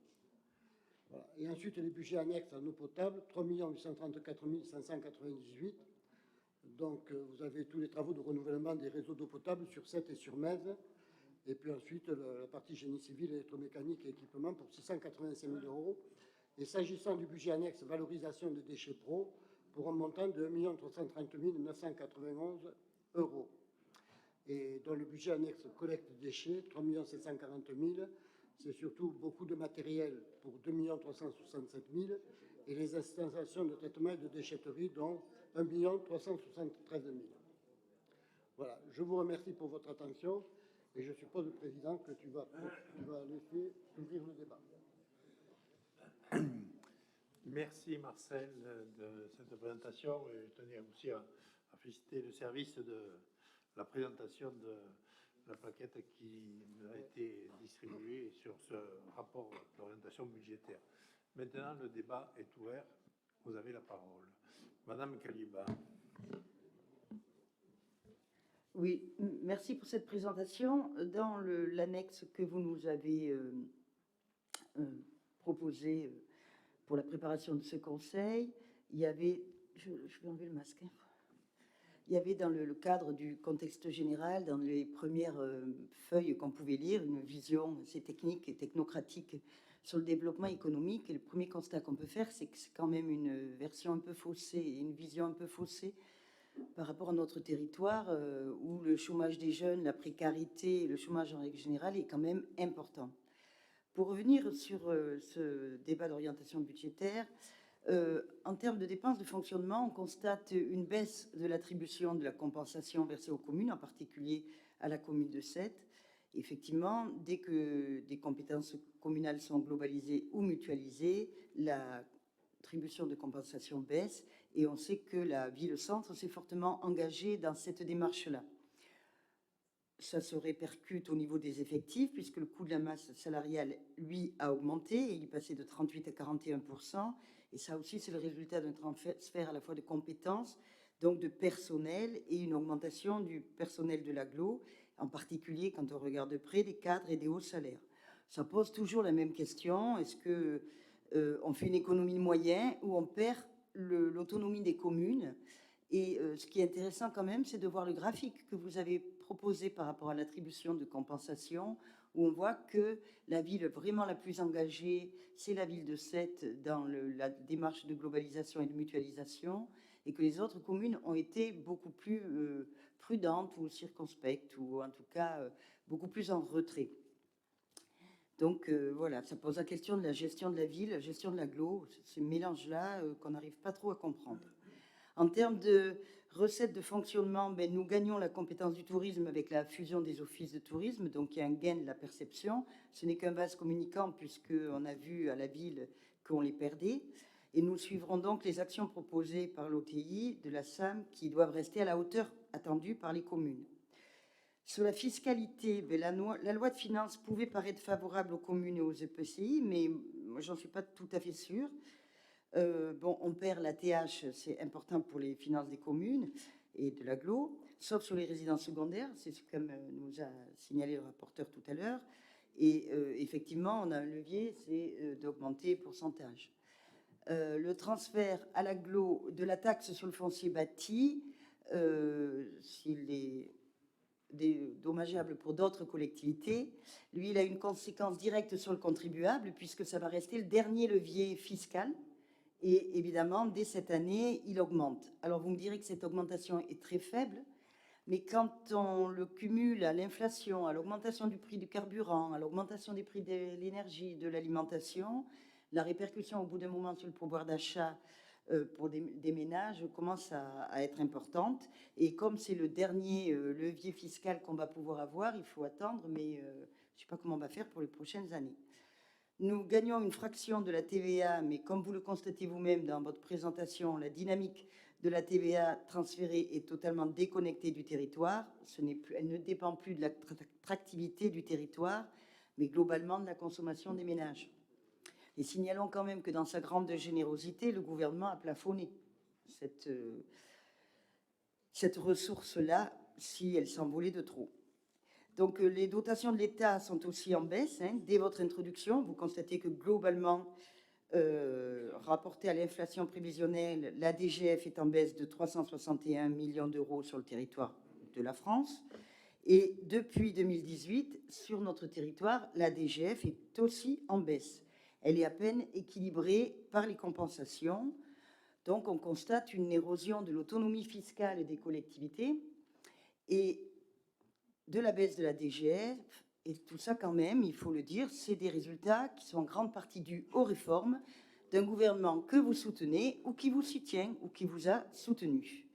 [SPEAKER 12] Voilà. Et ensuite, les budgets annexes en eau potable, 3 834 598, Donc, vous avez tous les travaux de renouvellement des réseaux d'eau potable sur Sète et sur Metz. Et puis ensuite, la partie génie civil, électromécanique et équipement pour 685 000 euros. Et s'agissant du budget annexe valorisation des déchets pro, pour un montant de 1 330 991 euros. Et dans le budget annexe collecte de déchets, 3 740 000, c'est surtout beaucoup de matériel pour 2 367 000 et les installations de traitement et de déchetterie, dont 1 373 000. Voilà, je vous remercie pour votre attention et je suppose, le Président, que tu vas laisser ouvrir le débat.
[SPEAKER 1] Merci Marcel de cette présentation et je tenais aussi à féliciter le service de la présentation de la plaquette qui a été distribuée sur ce rapport d'orientation budgétaire. Maintenant, le débat est ouvert. Vous avez la parole. Madame Kaliba.
[SPEAKER 4] Oui, merci pour cette présentation. Dans l'annexe que vous nous avez proposée pour la préparation de ce conseil, il y avait, je vais enlever le masque, il y avait dans le cadre du contexte général, dans les premières feuilles qu'on pouvait lire, une vision assez technique et technocratique sur le développement économique. Et le premier constat qu'on peut faire, c'est que c'est quand même une version un peu faussée et une vision un peu faussée par rapport à notre territoire où le chômage des jeunes, la précarité et le chômage en règle générale est quand même important. Pour revenir sur ce débat d'orientation budgétaire, en termes de dépenses de fonctionnement, on constate une baisse de l'attribution de la compensation versée aux communes, en particulier à la commune de Sète. Effectivement, dès que des compétences communales sont globalisées ou mutualisées, l'attribution de compensation baisse et on sait que la ville-centre s'est fortement engagée dans cette démarche-là. Ça se répercute au niveau des effectifs puisque le coût de la masse salariale, lui, a augmenté et il est passé de 38 à 41%. Et ça aussi, c'est le résultat d'un transfert à la fois de compétences, donc de personnel et une augmentation du personnel de l'agglo, en particulier quand on regarde de près des cadres et des hauts salaires. Ça pose toujours la même question. Est-ce qu'on fait une économie de moyens ou on perd l'autonomie des communes? Et ce qui est intéressant quand même, c'est de voir le graphique que vous avez proposé par rapport à l'attribution de compensation, où on voit que la ville vraiment la plus engagée, c'est la ville de Sète dans la démarche de globalisation et de mutualisation, et que les autres communes ont été beaucoup plus prudentes ou circonspectes, ou en tout cas beaucoup plus en retrait. Donc voilà, ça pose la question de la gestion de la ville, la gestion de l'agglo, ces mélanges-là qu'on n'arrive pas trop à comprendre. En termes de recettes de fonctionnement, nous gagnons la compétence du tourisme avec la fusion des offices de tourisme, donc il y a un gain de la perception. Ce n'est qu'un vase communicant puisqu'on a vu à la ville qu'on les perdait. Et nous suivrons donc les actions proposées par l'OTI de la SAM qui doivent rester à la hauteur attendue par les communes. Sur la fiscalité, la loi de finances pouvait paraître favorable aux communes et aux EPCI, mais moi, j'en suis pas tout à fait sûre. On perd la TH, c'est important pour les finances des communes et de l'agglo, sauf sur les résidences secondaires, c'est ce que nous a signalé le rapporteur tout à l'heure. Et effectivement, on a un levier, c'est d'augmenter les pourcentages. Le transfert à l'agglo de la taxe sur le foncier bâti, s'il est dommageable pour d'autres collectivités, lui, il a une conséquence directe sur le contribuable puisque ça va rester le dernier levier fiscal. Et évidemment, dès cette année, il augmente. Alors, vous me direz que cette augmentation est très faible, mais quand on le cumule à l'inflation, à l'augmentation du prix du carburant, à l'augmentation des prix de l'énergie, de l'alimentation, la répercussion au bout d'un moment sur le pouvoir d'achat pour des ménages commence à être importante. Et comme c'est le dernier levier fiscal qu'on va pouvoir avoir, il faut attendre, mais je ne sais pas comment on va faire pour les prochaines années. Nous gagnons une fraction de la TVA, mais comme vous le constatez vous-même dans votre présentation, la dynamique de la TVA transférée est totalement déconnectée du territoire. Elle ne dépend plus de l'attractivité du territoire, mais globalement de la consommation des ménages. Et signalons quand même que dans sa grande générosité, le gouvernement a plafonné cette ressource-là si elle s'envolait de trop. Donc les dotations de l'État sont aussi en baisse. Dès votre introduction, vous constatez que globalement, rapporté à l'inflation prévisionnelle, la DGF est en baisse de 361 millions d'euros sur le territoire de la France. Et depuis 2018, sur notre territoire, la DGF est aussi en baisse. Elle est à peine équilibrée par les compensations. Donc, on constate une érosion de l'autonomie fiscale des collectivités et de la baisse de la DGF. Et tout ça, quand même, il faut le dire, c'est des résultats qui sont en grande partie dus aux réformes d'un gouvernement que vous soutenez ou qui vous soutient ou qui vous a soutenu.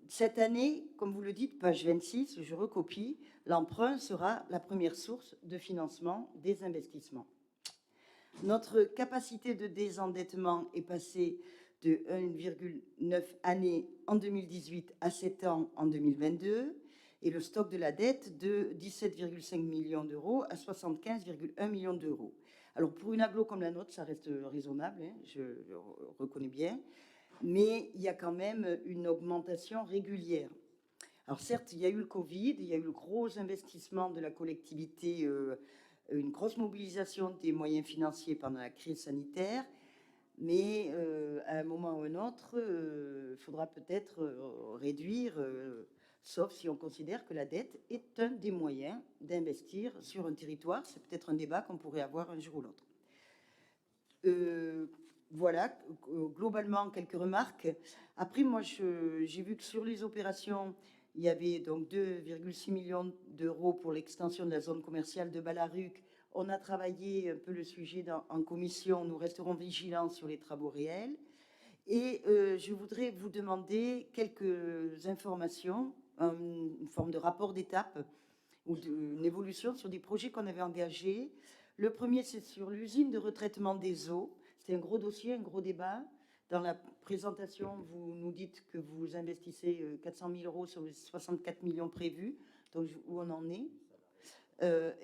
[SPEAKER 4] Cette année, comme vous le dites, page 26, je recopie, l'emprunt sera la première source de financement des investissements. Notre capacité de désendettement est passée de 1,9 années en 2018 à 7 ans en 2022, et le stock de la dette de 17,5 millions d'euros à 75,1 millions d'euros. Alors pour une agglo comme la nôtre, ça reste raisonnable, hein, je reconnais bien, mais il y a quand même une augmentation régulière. Alors certes, il y a eu le Covid, il y a eu le gros investissement de la collectivité, une grosse mobilisation des moyens financiers pendant la crise sanitaire, mais à un moment ou un autre, il faudra peut-être réduire, sauf si on considère que la dette est un des moyens d'investir sur un territoire. C'est peut-être un débat qu'on pourrait avoir un jour ou l'autre. Voilà, globalement, quelques remarques. Après, moi, j'ai vu que sur les opérations, il y avait donc 2,6 millions d'euros pour l'extension de la zone commerciale de Balaruc. On a travaillé un peu le sujet en commission. Nous resterons vigilants sur les travaux réels. Et je voudrais vous demander quelques informations, une forme de rapport d'étape ou une évolution sur des projets qu'on avait engagés. Le premier, c'est sur l'usine de retraitement des eaux. C'est un gros dossier, un gros débat. Dans la présentation, vous nous dites que vous investissez 400 000 euros sur les 64 millions prévus. Donc, où on en est?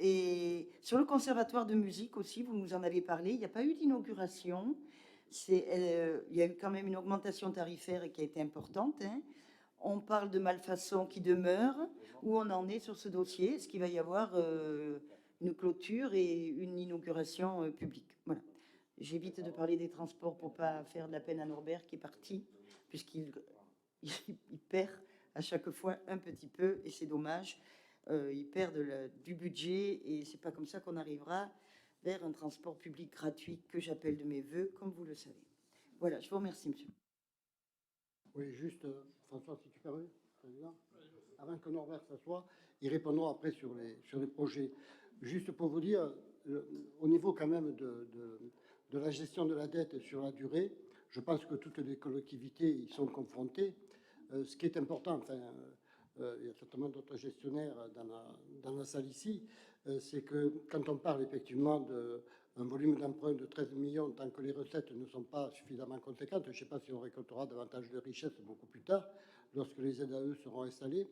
[SPEAKER 4] Et sur le conservatoire de musique aussi, vous nous en avez parlé. Il n'y a pas eu d'inauguration. Il y a eu quand même une augmentation tarifaire qui a été importante. Hein. On parle de malfaçon qui demeure. Où on en est sur ce dossier? Est-ce qu'il va y avoir une clôture et une inauguration publique? Voilà. J'évite de parler des transports pour pas faire de la peine à Norbert qui est parti, puisqu'il perd à chaque fois un petit peu, et c'est dommage. Il perd du budget, et c'est pas comme ça qu'on arrivera vers un transport public gratuit que j'appelle de mes voeux, comme vous le savez. Voilà, je vous remercie, monsieur.
[SPEAKER 12] Oui, juste, François, si tu permets, président, avant que Norbert s'assoie, ils répondront après sur les projets. Juste pour vous dire, au niveau quand même de la gestion de la dette sur la durée, je pense que toutes les collectivités y sont confrontées. Ce qui est important, enfin, il y a certainement d'autres gestionnaires dans la salle ici, c'est que quand on parle effectivement d'un volume d'emprunt de 13 millions, tant que les recettes ne sont pas suffisamment conséquentes, je ne sais pas si on récoltera davantage de richesses beaucoup plus tard, lorsque les ZAE seront installées.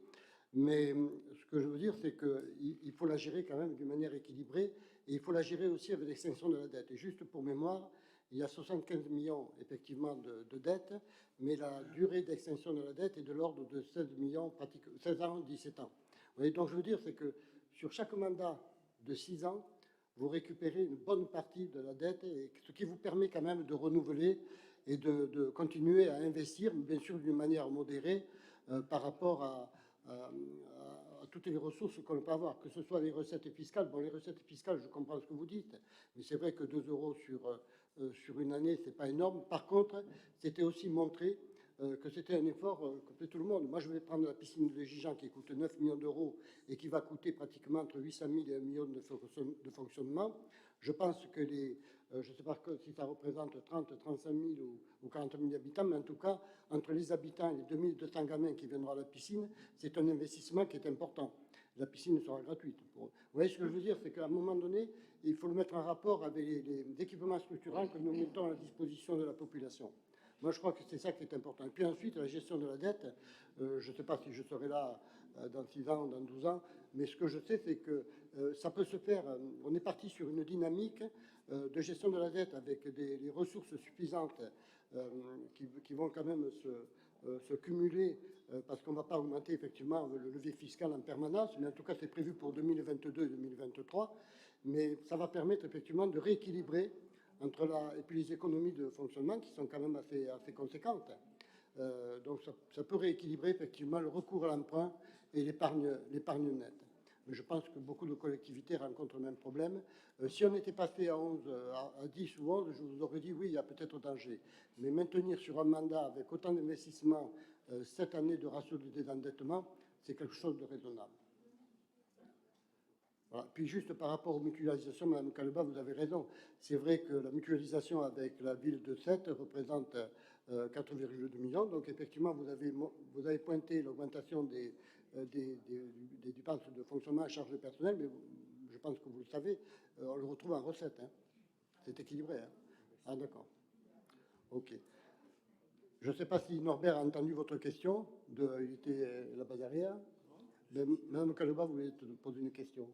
[SPEAKER 12] Mais ce que je veux dire, c'est qu'il faut la gérer quand même d'une manière équilibrée, et il faut la gérer aussi avec l'extinction de la dette. Et juste pour mémoire, il y a 75 millions effectivement de dettes, mais la durée d'extinction de la dette est de l'ordre de 16 millions, 16 ans, 17 ans. Vous voyez, donc je veux dire, c'est que sur chaque mandat de 6 ans, vous récupérez une bonne partie de la dette, et ce qui vous permet quand même de renouveler et de continuer à investir, bien sûr d'une manière modérée par rapport à toutes les ressources qu'on peut avoir, que ce soit les recettes fiscales. Bon, les recettes fiscales, je comprends ce que vous dites, mais c'est vrai que 2 euros sur une année, c'est pas énorme. Par contre, c'était aussi montrer que c'était un effort que fait tout le monde. Moi, je vais prendre la piscine de Gijan qui coûte 9 millions d'euros et qui va coûter pratiquement entre 800 000 et 1 million de fonctionnement. Je pense que je ne sais pas si ça représente 30, 35 000 ou 40 000 habitants, mais en tout cas, entre les habitants et les 2200 gamins qui viendront à la piscine, c'est un investissement qui est important. La piscine sera gratuite. Vous voyez ce que je veux dire? C'est qu'à un moment donné, il faut le mettre en rapport avec les équipements structurants que nous mettons à la disposition de la population. Moi, je crois que c'est ça qui est important. Et puis ensuite, la gestion de la dette, je ne sais pas si je serai là dans 6 ans ou dans 12 ans, mais ce que je sais, c'est que ça peut se faire. On est parti sur une dynamique de gestion de la dette avec des ressources suffisantes qui vont quand même se cumuler parce qu'on ne va pas augmenter effectivement le levier fiscal en permanence, mais en tout cas, c'est prévu pour 2022 et 2023. Mais ça va permettre effectivement de rééquilibrer et puis les économies de fonctionnement qui sont quand même assez conséquentes. Donc ça peut rééquilibrer effectivement le recours à l'emprunt et l'épargne nette. Mais je pense que beaucoup de collectivités rencontrent le même problème. Si on était passé à 10 ou 11, je vous aurais dit oui, il y a peut-être danger. Mais maintenir sur un mandat avec autant d'investissements 7 années de ratio de désendettement, c'est quelque chose de raisonnable. Voilà. Puis juste par rapport aux mutualisations, Mme Callebat, vous avez raison. C'est vrai que la mutualisation avec la ville de Sète représente 4,2 millions. Donc effectivement, vous avez pointé l'augmentation des dépenses de fonctionnement à charge de personnel, mais je pense que vous le savez, on le retrouve en recette. Hein. C'est équilibré. Hein. Ah d'accord. OK. Je ne sais pas si Norbert a entendu votre question. Il était là-bas derrière. Mais Mme Callebat voulait te poser une question.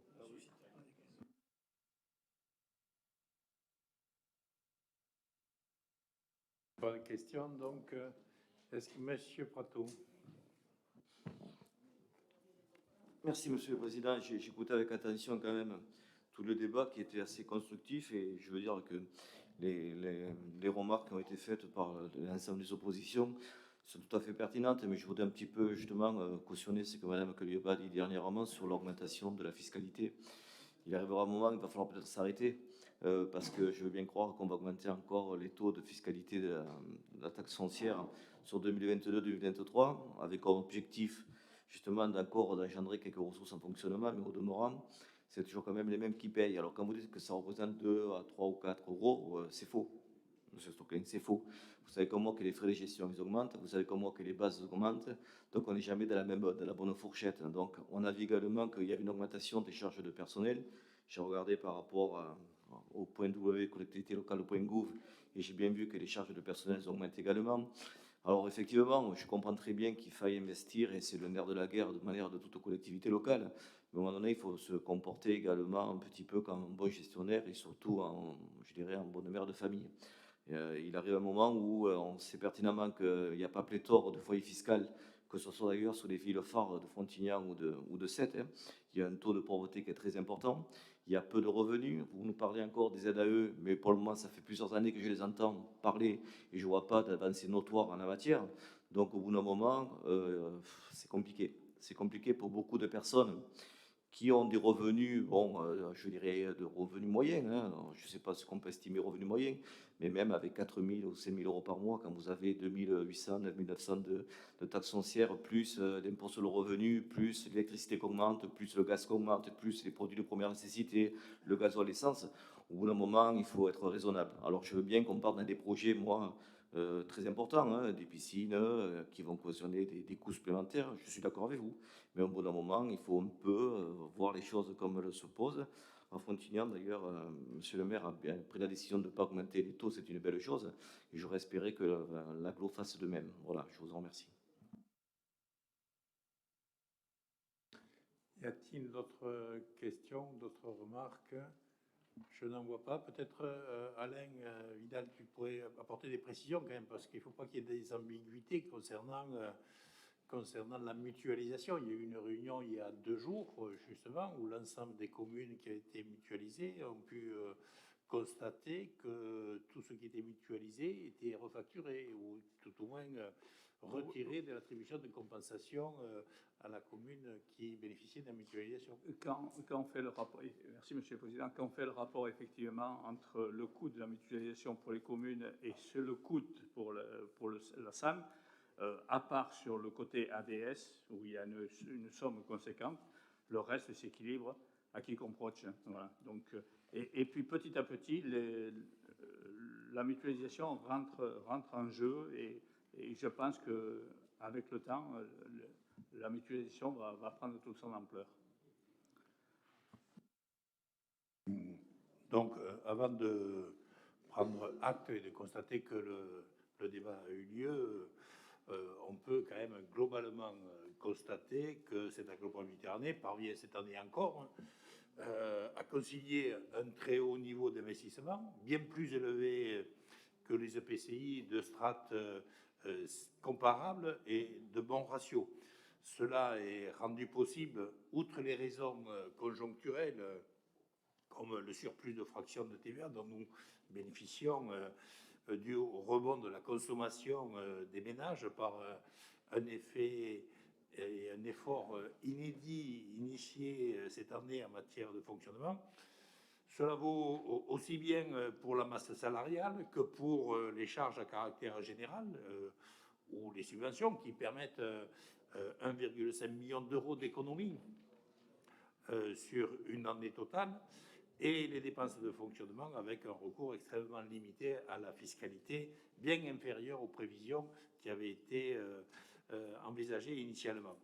[SPEAKER 1] Bonne question. Donc, est-ce que Monsieur Prato?
[SPEAKER 13] Merci, Monsieur le Président. J'ai écouté avec attention quand même tout le débat qui était assez constructif et je veux dire que les remarques qui ont été faites par l'ensemble des oppositions sont tout à fait pertinentes, mais je voudrais un petit peu justement cautionner ce que Mme Callebat a dit dernièrement sur l'augmentation de la fiscalité. Il arrivera un moment où il va falloir peut-être s'arrêter parce que je veux bien croire qu'on va augmenter encore les taux de fiscalité de la taxe foncière sur 2022-2023 avec comme objectif justement d'encore d'engendrer quelques ressources en fonctionnement, mais au demeurant, c'est toujours quand même les mêmes qui payent. Alors quand vous dites que ça représente 2 à 3 ou 4 euros, c'est faux. Monsieur Stocklin, c'est faux. Vous savez comme moi que les frais de gestion ils augmentent, vous savez comme moi que les bases augmentent, donc on n'est jamais dans la bonne fourchette. Donc on a vu également qu'il y avait une augmentation des charges de personnel. J'ai regardé par rapport au point W, collectivité locale, au point gouv, et j'ai bien vu que les charges de personnel augmentent également. Alors effectivement, je comprends très bien qu'il faille investir, et c'est le nerf de la guerre de manière de toute collectivité locale. Mais à un moment donné, il faut se comporter également un petit peu comme un bon gestionnaire et surtout, je dirais, un bon mère de famille. Il arrive un moment où on sait pertinemment qu'il n'y a pas pléthore de foyers fiscaux, que ce soit d'ailleurs sur les villes phares de Frontignan ou de Sète. Hein. Il y a un taux de pauvreté qui est très important. Il y a peu de revenus. Vous nous parlez encore des ZAE, mais pour le moment, ça fait plusieurs années que je les entends parler et je ne vois pas d'avancée notoire en la matière. Donc, au bout d'un moment, c'est compliqué. C'est compliqué pour beaucoup de personnes qui ont des revenus, je dirais de revenus moyens. Hein. Je ne sais pas ce qu'on peut estimer revenus moyens, mais même avec 4 000 ou 5 000 euros par mois, quand vous avez 2 800, 9 900 de taxes foncières, plus d'impôts sur le revenu, plus l'électricité qui augmente, plus le gaz qui augmente, plus les produits de première nécessité, le gasoil, l'essence, au bout d'un moment, il faut être raisonnable. Alors, je veux bien qu'on parte dans des projets, moi, très importants, hein, des piscines qui vont cautionner des coûts supplémentaires, je suis d'accord avec vous, mais au bout d'un moment, il faut un peu voir les choses comme elles se posent. En Frontignan, d'ailleurs, monsieur le maire a bien pris la décision de ne pas augmenter les taux, c'est une belle chose, et j'aurais espéré que l'agglo fasse de même. Voilà, je vous en remercie.
[SPEAKER 1] Y a-t-il d'autres questions, d'autres remarques? Je n'en vois pas. Peut-être, Alain Vidal, tu pourrais apporter des précisions quand même, parce qu'il ne faut pas qu'il y ait des ambiguïtés concernant la mutualisation. Il y a eu une réunion il y a 2 jours, justement, où l'ensemble des communes qui a été mutualisées ont pu constater que tout ce qui était mutualisé était refacturé, ou tout au moins retiré de l'attribution de compensation à la commune qui bénéficiait de la mutualisation.
[SPEAKER 14] Quand on fait le rapport, merci Monsieur le Président, quand on fait le rapport effectivement entre le coût de la mutualisation pour les communes et le coût pour la SAM, à part sur le côté ADS, où il y a une somme conséquente, le reste s'équilibre à qui comproche. Voilà. Donc, et puis petit à petit, la mutualisation rentre en jeu et je pense qu'avec le temps, la mutualisation va prendre toute son ampleur.
[SPEAKER 1] Donc, avant de prendre acte et de constater que le débat a eu lieu, on peut quand même globalement constater que cette agglomération Méditerranée parvient cette année encore à concilier un très haut niveau d'investissement, bien plus élevé que les EPCI de strates comparables et de bons ratios. Cela est rendu possible, outre les raisons conjoncturelles comme le surplus de fraction de TVA dont nous bénéficions dû au rebond de la consommation des ménages par un effet et un effort inédit initié cette année en matière de fonctionnement. Cela vaut aussi bien pour la masse salariale que pour les charges à caractère général ou les subventions qui permettent 1,5 million d'euros d'économie sur une année totale, et les dépenses de fonctionnement avec un recours extrêmement limité à la fiscalité, bien inférieur aux prévisions qui avaient été envisagées initialement.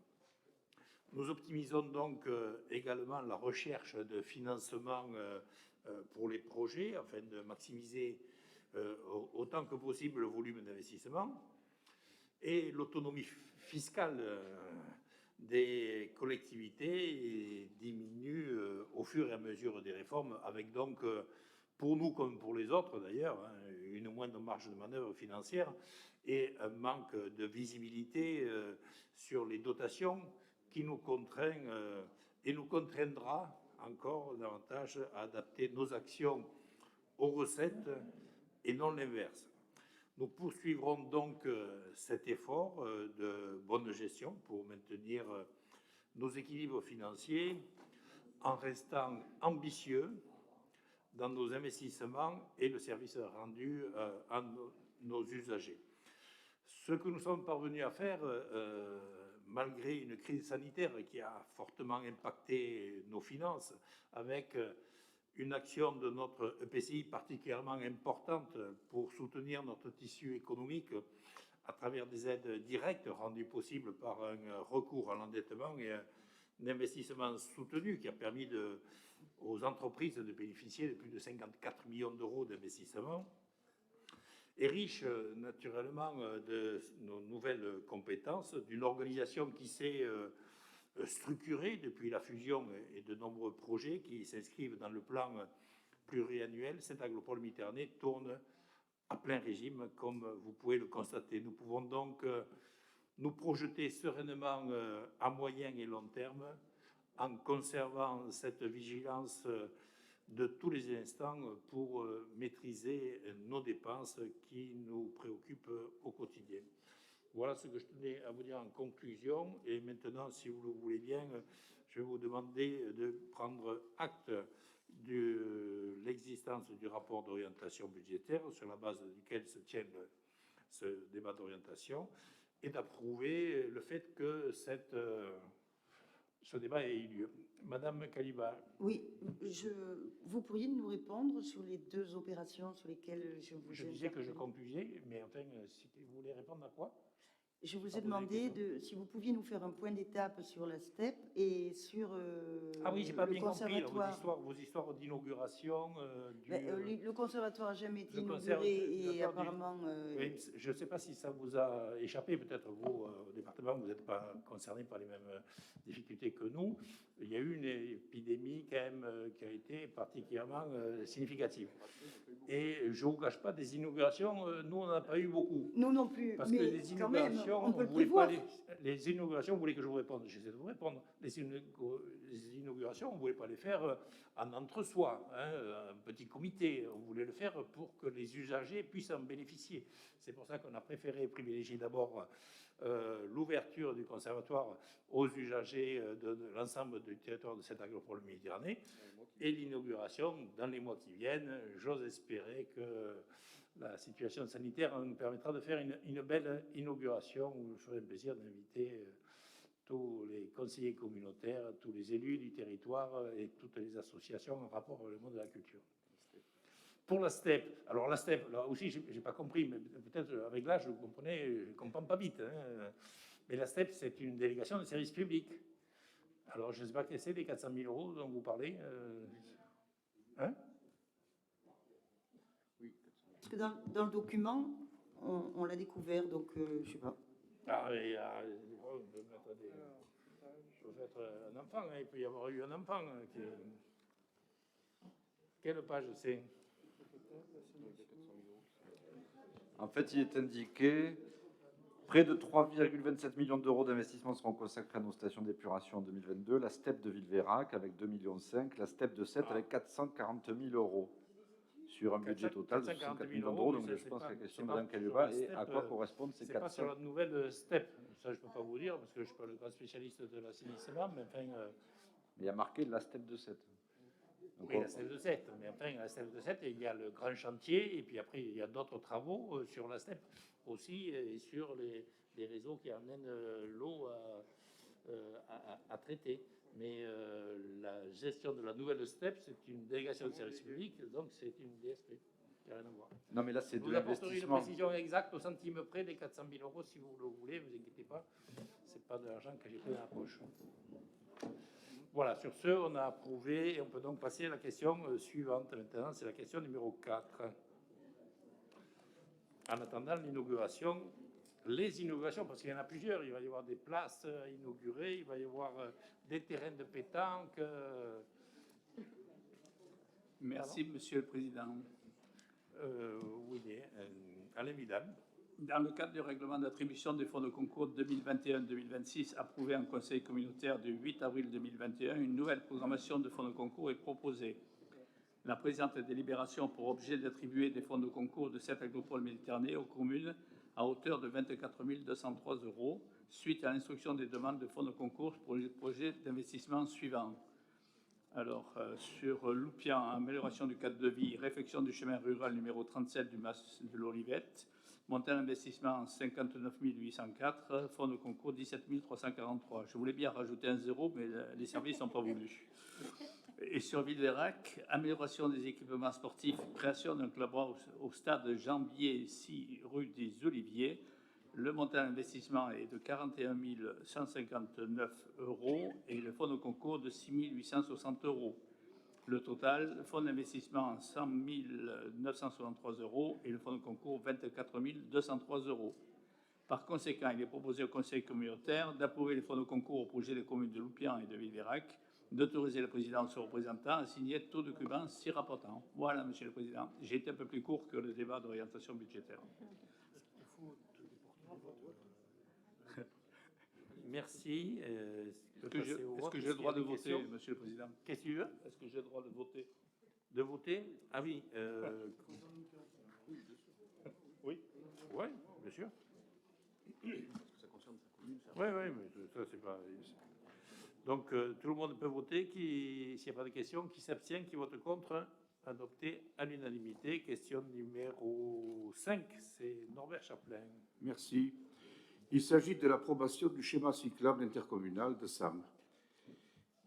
[SPEAKER 1] Nous optimisons donc également la recherche de financement pour les projets afin de maximiser autant que possible le volume d'investissement, et l'autonomie fiscale des collectivités diminue au fur et à mesure des réformes, avec donc, pour nous comme pour les autres d'ailleurs, une moindre marge de manœuvre financière et un manque de visibilité sur les dotations qui nous contraint et nous contraindra encore davantage à adapter nos actions aux recettes et non l'inverse. Nous poursuivrons donc cet effort de bonne gestion pour maintenir nos équilibres financiers en restant ambitieux dans nos investissements et le service rendu à nos usagers. Ce que nous sommes parvenus à faire, malgré une crise sanitaire qui a fortement impacté nos finances, avec une action de notre EPCI particulièrement importante pour soutenir notre tissu économique à travers des aides directes rendues possibles par un recours à l'endettement et un investissement soutenu qui a permis aux entreprises de bénéficier de plus de 54 millions d'euros d'investissement, est riche naturellement de nos nouvelles compétences, d'une organisation qui s'est structurée depuis la fusion et de nombreux projets qui s'inscrivent dans le plan pluriannuel. Cette Agropole Méditerranée tourne à plein régime, comme vous pouvez le constater. Nous pouvons donc nous projeter sereinement à moyen et long terme en conservant cette vigilance de tous les instants pour maîtriser nos dépenses qui nous préoccupent au quotidien. Voilà ce que je tenais à vous dire en conclusion. Et maintenant, si vous le voulez bien, je vais vous demander de prendre acte de l'existence du rapport d'orientation budgétaire sur la base duquel se tient ce débat d'orientation et d'approuver le fait que ce débat ait eu lieu. Madame Kaliba.
[SPEAKER 4] Oui, vous pourriez nous répondre sur les deux opérations sur lesquelles je vous ai
[SPEAKER 1] Je disais que je concluais, mais enfin, si vous voulez répondre à quoi?
[SPEAKER 4] Je vous ai demandé si vous pouviez nous faire un point d'étape sur la STEP et sur
[SPEAKER 1] ah oui, j'ai pas bien compris vos histoires d'inauguration.
[SPEAKER 4] Le conservatoire n'a jamais été inauguré et apparemment...
[SPEAKER 1] Oui, je ne sais pas si ça vous a échappé, peut-être vous, au département, vous n'êtes pas concerné par les mêmes difficultés que nous. Il y a eu une épidémie quand même qui a été particulièrement significative. Et je ne vous cache pas, des inaugurations, nous, on n'en a pas eu beaucoup.
[SPEAKER 4] Nous non plus,
[SPEAKER 1] parce
[SPEAKER 4] mais
[SPEAKER 1] que les inaugurations,
[SPEAKER 4] on peut le prévoir.
[SPEAKER 1] Les inaugurations, vous voulez que je vous réponde? J'essaie de vous répondre. Les inaugurations, on ne voulait pas les faire en entre-soi, un petit comité. On voulait le faire pour que les usagers puissent en bénéficier. C'est pour ça qu'on a préféré privilégier d'abord l'ouverture du conservatoire aux usagers de l'ensemble du territoire de cette Agropole Méditerranée et l'inauguration dans les mois qui viennent. J'ose espérer que la situation sanitaire nous permettra de faire une belle inauguration où je ferai le plaisir d'inviter tous les conseillers communautaires, tous les élus du territoire et toutes les associations en rapport avec le monde de la culture. Pour la STEP, alors la STEP, là aussi, je n'ai pas compris, mais peut-être avec l'âge, vous comprenez, je ne comprends pas vite. Mais la STEP, c'est une délégation de service public. Alors, je ne sais pas quest c'est les 400 000 euros dont vous parlez.
[SPEAKER 4] Parce que dans le document, on l'a découvert, donc je ne sais pas.
[SPEAKER 1] Ah, mais peut être un enfant, il peut y avoir eu un enfant. Quelle page c'est?
[SPEAKER 9] En fait, il est indiqué Près de 3,27 millions d'euros d'investissement seront consacrés à nos stations d'épuration en 2022. La STEP de Villeveyrac avec 2,5 millions, la STEP de Sète avec 440 000 euros sur un budget total de 64 millions d'euros. Donc je pense que la question de Mme Caluba est à quoi correspondent ces 400
[SPEAKER 14] pas sur la nouvelle STEP, ça je ne peux pas vous dire, parce que je ne suis pas le grand spécialiste de l'assainissement, mais enfin...
[SPEAKER 9] Il y a marqué la STEP de Sète.
[SPEAKER 14] Oui, la STEP de Sète, mais enfin, la STEP de Sète, il y a le grand chantier, et puis après, il y a d'autres travaux sur la STEP aussi, et sur les réseaux qui amènent l'eau à traiter. Mais la gestion de la nouvelle STEP, c'est une délégation de service public, donc c'est une DSP. Il n'y a rien à voir.
[SPEAKER 9] Non, mais là, c'est de
[SPEAKER 14] Vous apporterez une
[SPEAKER 9] l'investissement.
[SPEAKER 14] précision exacte au centime près des 400 000 euros, si vous le voulez, ne vous inquiétez pas. Ce n'est pas de l'argent que j'ai pris dans la poche. Voilà, sur ce, on a approuvé et on peut donc passer à la question suivante maintenant. C'est la question numéro 4. En attendant l'inauguration, les inaugurations, parce qu'il y en a plusieurs, il va y avoir des places inaugurées, il va y avoir des terrains de pétanque.
[SPEAKER 15] Merci, Monsieur le Président.
[SPEAKER 14] Oui, Alain Vidal.
[SPEAKER 15] Dans le cadre du règlement d'attribution des fonds de concours 2021-2026 approuvé en Conseil communautaire du 8 avril 2021, une nouvelle programmation de fonds de concours est proposée. La présente délibération a pour objet d'attribuer des fonds de concours de cette agropole Méditerranée aux communes à hauteur de 24 203 euros, suite à l'instruction des demandes de fonds de concours pour les projets d'investissement suivants. Alors, sur Loupian, amélioration du cadre de vie, réfection du chemin rural numéro 37 du Mas de l'Olivette, montant d'investissement 59 804, fonds de concours 17 343. Je voulais bien rajouter un zéro, mais les services n'ont pas voulu. Et sur Villeveyrac, amélioration des équipements sportifs, création d'un club au stade Jambier 6 rue des Oliviers. Le montant d'investissement est de 41 159 euros et le fonds de concours de 6 860 euros. Le total, fonds d'investissement 100 963 euros et le fonds de concours 24 203 euros. Par conséquent, il est proposé au Conseil communautaire d'approuver les fonds de concours au projet des communes de Loupian et de Villeveyrac, d'autoriser le président et son représentant à signer tout document s'y rapportant. Voilà, Monsieur le Président. J'ai été un peu plus court que le débat d'orientation budgétaire.
[SPEAKER 14] Merci.
[SPEAKER 15] Est-ce que j'ai le droit de voter, Monsieur le Président?
[SPEAKER 14] Qu'est-ce que tu veux?
[SPEAKER 15] Est-ce que j'ai le droit de voter?
[SPEAKER 14] De voter? Ah oui.
[SPEAKER 15] Oui.
[SPEAKER 14] Oui, bien sûr.
[SPEAKER 15] Ça concerne sa commune.
[SPEAKER 14] Oui, mais ça, c'est pas... Donc, tout le monde peut voter. S'il n'y a pas de questions, qui s'abstient, qui vote contre? Adopté à l'unanimité. Question numéro 5, c'est Norbert Chaplin.
[SPEAKER 16] Merci. Il s'agit de l'approbation du schéma cyclable intercommunal de SAM.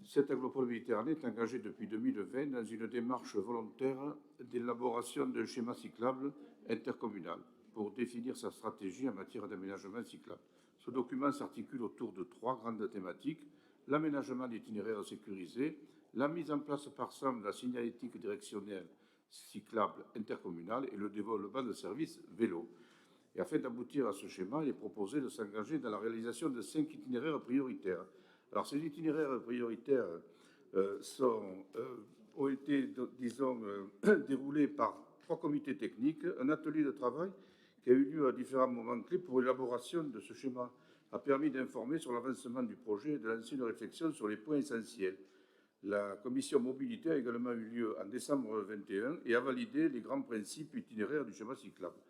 [SPEAKER 16] Cette agropole Méditerranée est engagée depuis 2020 dans une démarche volontaire d'élaboration d'un schéma cyclable intercommunal pour définir sa stratégie en matière d'aménagement cyclable. Ce document s'articule autour de 3 grandes thématiques: l'aménagement d'itinéraires sécurisés, la mise en place par SAM de la signalétique directionnelle cyclable intercommunale et le développement de services vélo. Et afin d'aboutir à ce schéma, il est proposé de s'engager dans la réalisation de 5 itinéraires prioritaires. Alors, ces itinéraires prioritaires ont été, déroulés par 3 comités techniques. Un atelier de travail qui a eu lieu à différents moments clés pour l'élaboration de ce schéma a permis d'informer sur l'avancement du projet et de lancer une réflexion sur les points essentiels. La commission mobilité a également eu lieu en décembre 2021 et a validé les grands principes itinéraires du schéma cyclable.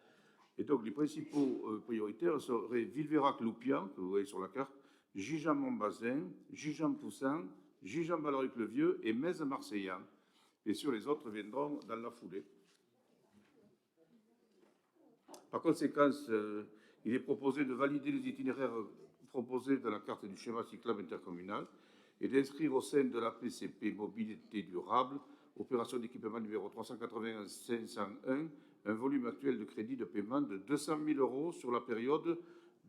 [SPEAKER 16] Et donc, les principaux prioritaires seraient Villeveyrac-Loupian, que vous voyez sur la carte, Gijan-Montbazin, Gijan-Poussin, Gijan-Valloric-le-Vieux et Metz-Marseillan. Et sur les autres viendront dans la foulée. Par conséquent, il est proposé de valider les itinéraires proposés dans la carte du schéma cyclable intercommunal et d'inscrire au sein de la PCP Mobilité durable, opération d'équipement numéro 381-501, un volume actuel de crédit de paiement de 200 000 euros sur la période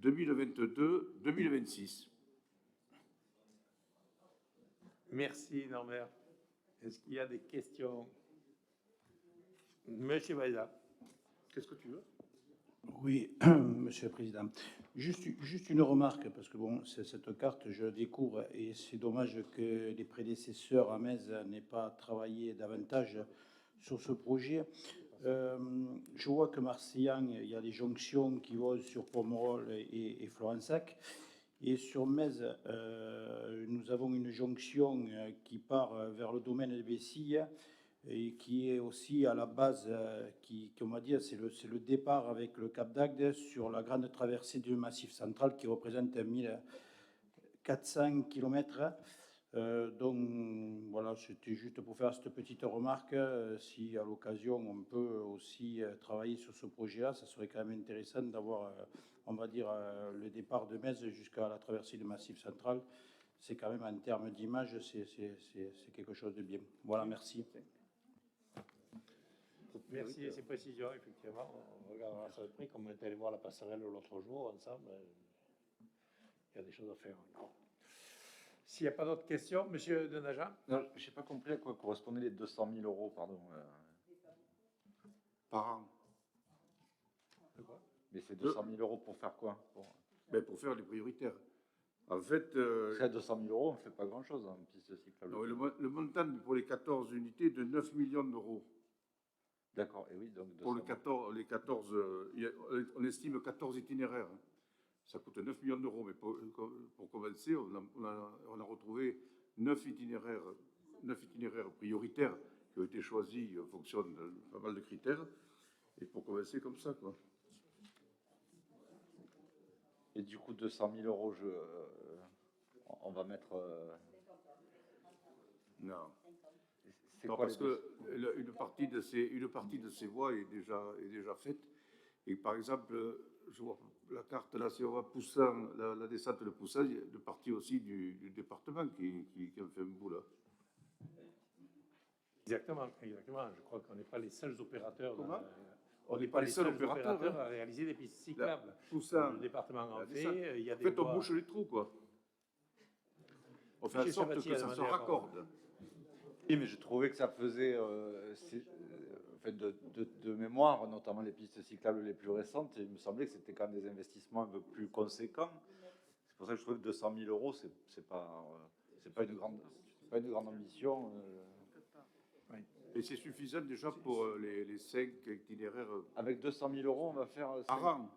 [SPEAKER 16] 2022-2026.
[SPEAKER 14] Merci, Norbert. Est-ce qu'il y a des questions? Monsieur Baïda. Qu'est-ce que tu veux?
[SPEAKER 10] Oui, Monsieur le Président. Juste une remarque, parce que bon, cette carte, je la découvre et c'est dommage que les prédécesseurs à Metz n'aient pas travaillé davantage sur ce projet.
[SPEAKER 17] Je vois que Marseillan, il y a des jonctions qui vont sur Pomerol et Florensac. Et sur Metz, nous avons une jonction qui part vers le domaine de Bessilles et qui est aussi à la base, on va dire, c'est le départ avec le Cap d'Agde sur la grande traversée du Massif central qui représente 1400 km. Donc voilà, c'était juste pour faire cette petite remarque. Si à l'occasion on peut aussi travailler sur ce projet-là, ça serait quand même intéressant d'avoir, on va dire, le départ de Metz jusqu'à la traversée du Massif central. C'est quand même en termes d'image, c'est quelque chose de bien. Voilà, merci.
[SPEAKER 1] Merci de ces précisions, effectivement. On regardera ça de près, comme on est allé voir la passerelle l'autre jour ensemble. Il y a des choses à faire encore. S'il n'y a pas d'autres questions, Monsieur Denaja.
[SPEAKER 9] Non, je n'ai pas compris à quoi correspondaient les 200 000 euros, pardon.
[SPEAKER 16] Par an.
[SPEAKER 9] Mais c'est 200 000 euros pour faire quoi?
[SPEAKER 16] Pour faire les prioritaires. En fait...
[SPEAKER 9] C'est 200 000 euros, on ne fait pas grand-chose en piste cyclable.
[SPEAKER 16] Non, le montant pour les 14 unités est de 9 millions d'euros.
[SPEAKER 9] D'accord, et oui, donc...
[SPEAKER 16] Pour les 14 on estime 14 itinéraires. Ça coûte 9 millions d'euros, mais pour commencer, on a retrouvé 9 itinéraires prioritaires qui ont été choisis en fonction de pas mal de critères, et pour commencer comme ça, quoi.
[SPEAKER 9] Et du coup, 200 000 euros, on va mettre...
[SPEAKER 16] Non.
[SPEAKER 9] C'est
[SPEAKER 16] Non,
[SPEAKER 9] quoi
[SPEAKER 16] parce qu'une partie de ces voies est déjà faite. Et par exemple, je vois la carte là, si on va Poussin, la descente de Poussin, il y a une partie aussi du département qui a fait un bout là.
[SPEAKER 1] Exactement. Je crois qu'on n'est pas les seuls opérateurs.
[SPEAKER 16] On n'est pas les seuls opérateurs
[SPEAKER 1] à réaliser des pistes cyclables.
[SPEAKER 16] Poussin,
[SPEAKER 1] le département en fait. Il y a
[SPEAKER 16] en fait,
[SPEAKER 1] des
[SPEAKER 16] on bouche les trous, quoi. On fait en sorte que ça se raccorde.
[SPEAKER 9] Oui, mais je trouvais que ça faisait, en fait, de mémoire, notamment les pistes cyclables les plus récentes, il me semblait que c'était quand même des investissements un peu plus conséquents. C'est pour ça que je trouvais que 200 000 euros, c'est pas une grande ambition.
[SPEAKER 16] Oui. Et c'est suffisant déjà pour les 5 itinéraires.
[SPEAKER 9] Avec 200 000 euros, on va faire...
[SPEAKER 16] Par an.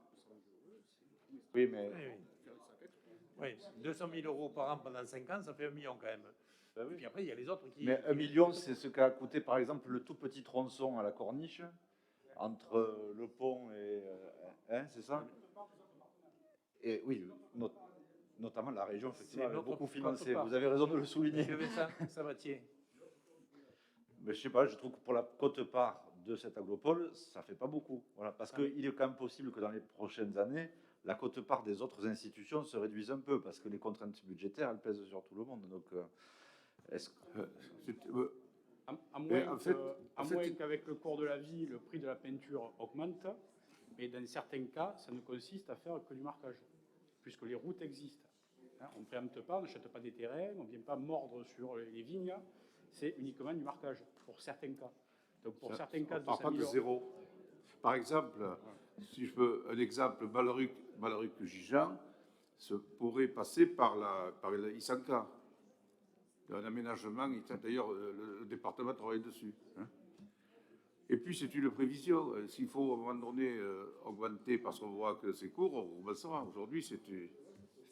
[SPEAKER 9] Oui, mais...
[SPEAKER 1] Oui, 200 000 euros par an pendant 5 ans, ça fait 1 million quand même.
[SPEAKER 9] Ben oui.
[SPEAKER 1] Puis après, il y a les autres qui...
[SPEAKER 9] Mais 1 million, c'est ce qu'a coûté, par exemple, le tout petit tronçon à la Corniche, entre le pont et... c'est ça? Et oui, notamment la région, effectivement, a beaucoup financé. Vous avez raison de le souligner.
[SPEAKER 1] Monsieur Vincent Sabatier.
[SPEAKER 9] Mais je sais pas, je trouve que pour la quote-part de cette agropole, ça fait pas beaucoup. Voilà, parce qu'il est quand même possible que dans les prochaines années, la quote-part des autres institutions se réduise un peu, parce que les contraintes budgétaires, elles pèsent sur tout le monde. Donc,
[SPEAKER 10] à moins qu'avec le cours de la vie, le prix de la peinture augmente, mais dans certains cas, ça ne consiste à faire que du marquage, puisque les routes existent. On ne préempte pas, on n'achète pas des terrains, on ne vient pas mordre sur les vignes, c'est uniquement du marquage, pour certains cas. Donc pour certains cas,
[SPEAKER 16] on part pas de zéro. Par exemple, si je peux un exemple, Malaruc-Gijan pourrait passer par la Isanka. Un aménagement, d'ailleurs, le département travaille dessus. Et puis, c'est une prévision. S'il faut, à un moment donné, augmenter parce qu'on voit que c'est court, on augmentera. Aujourd'hui, c'est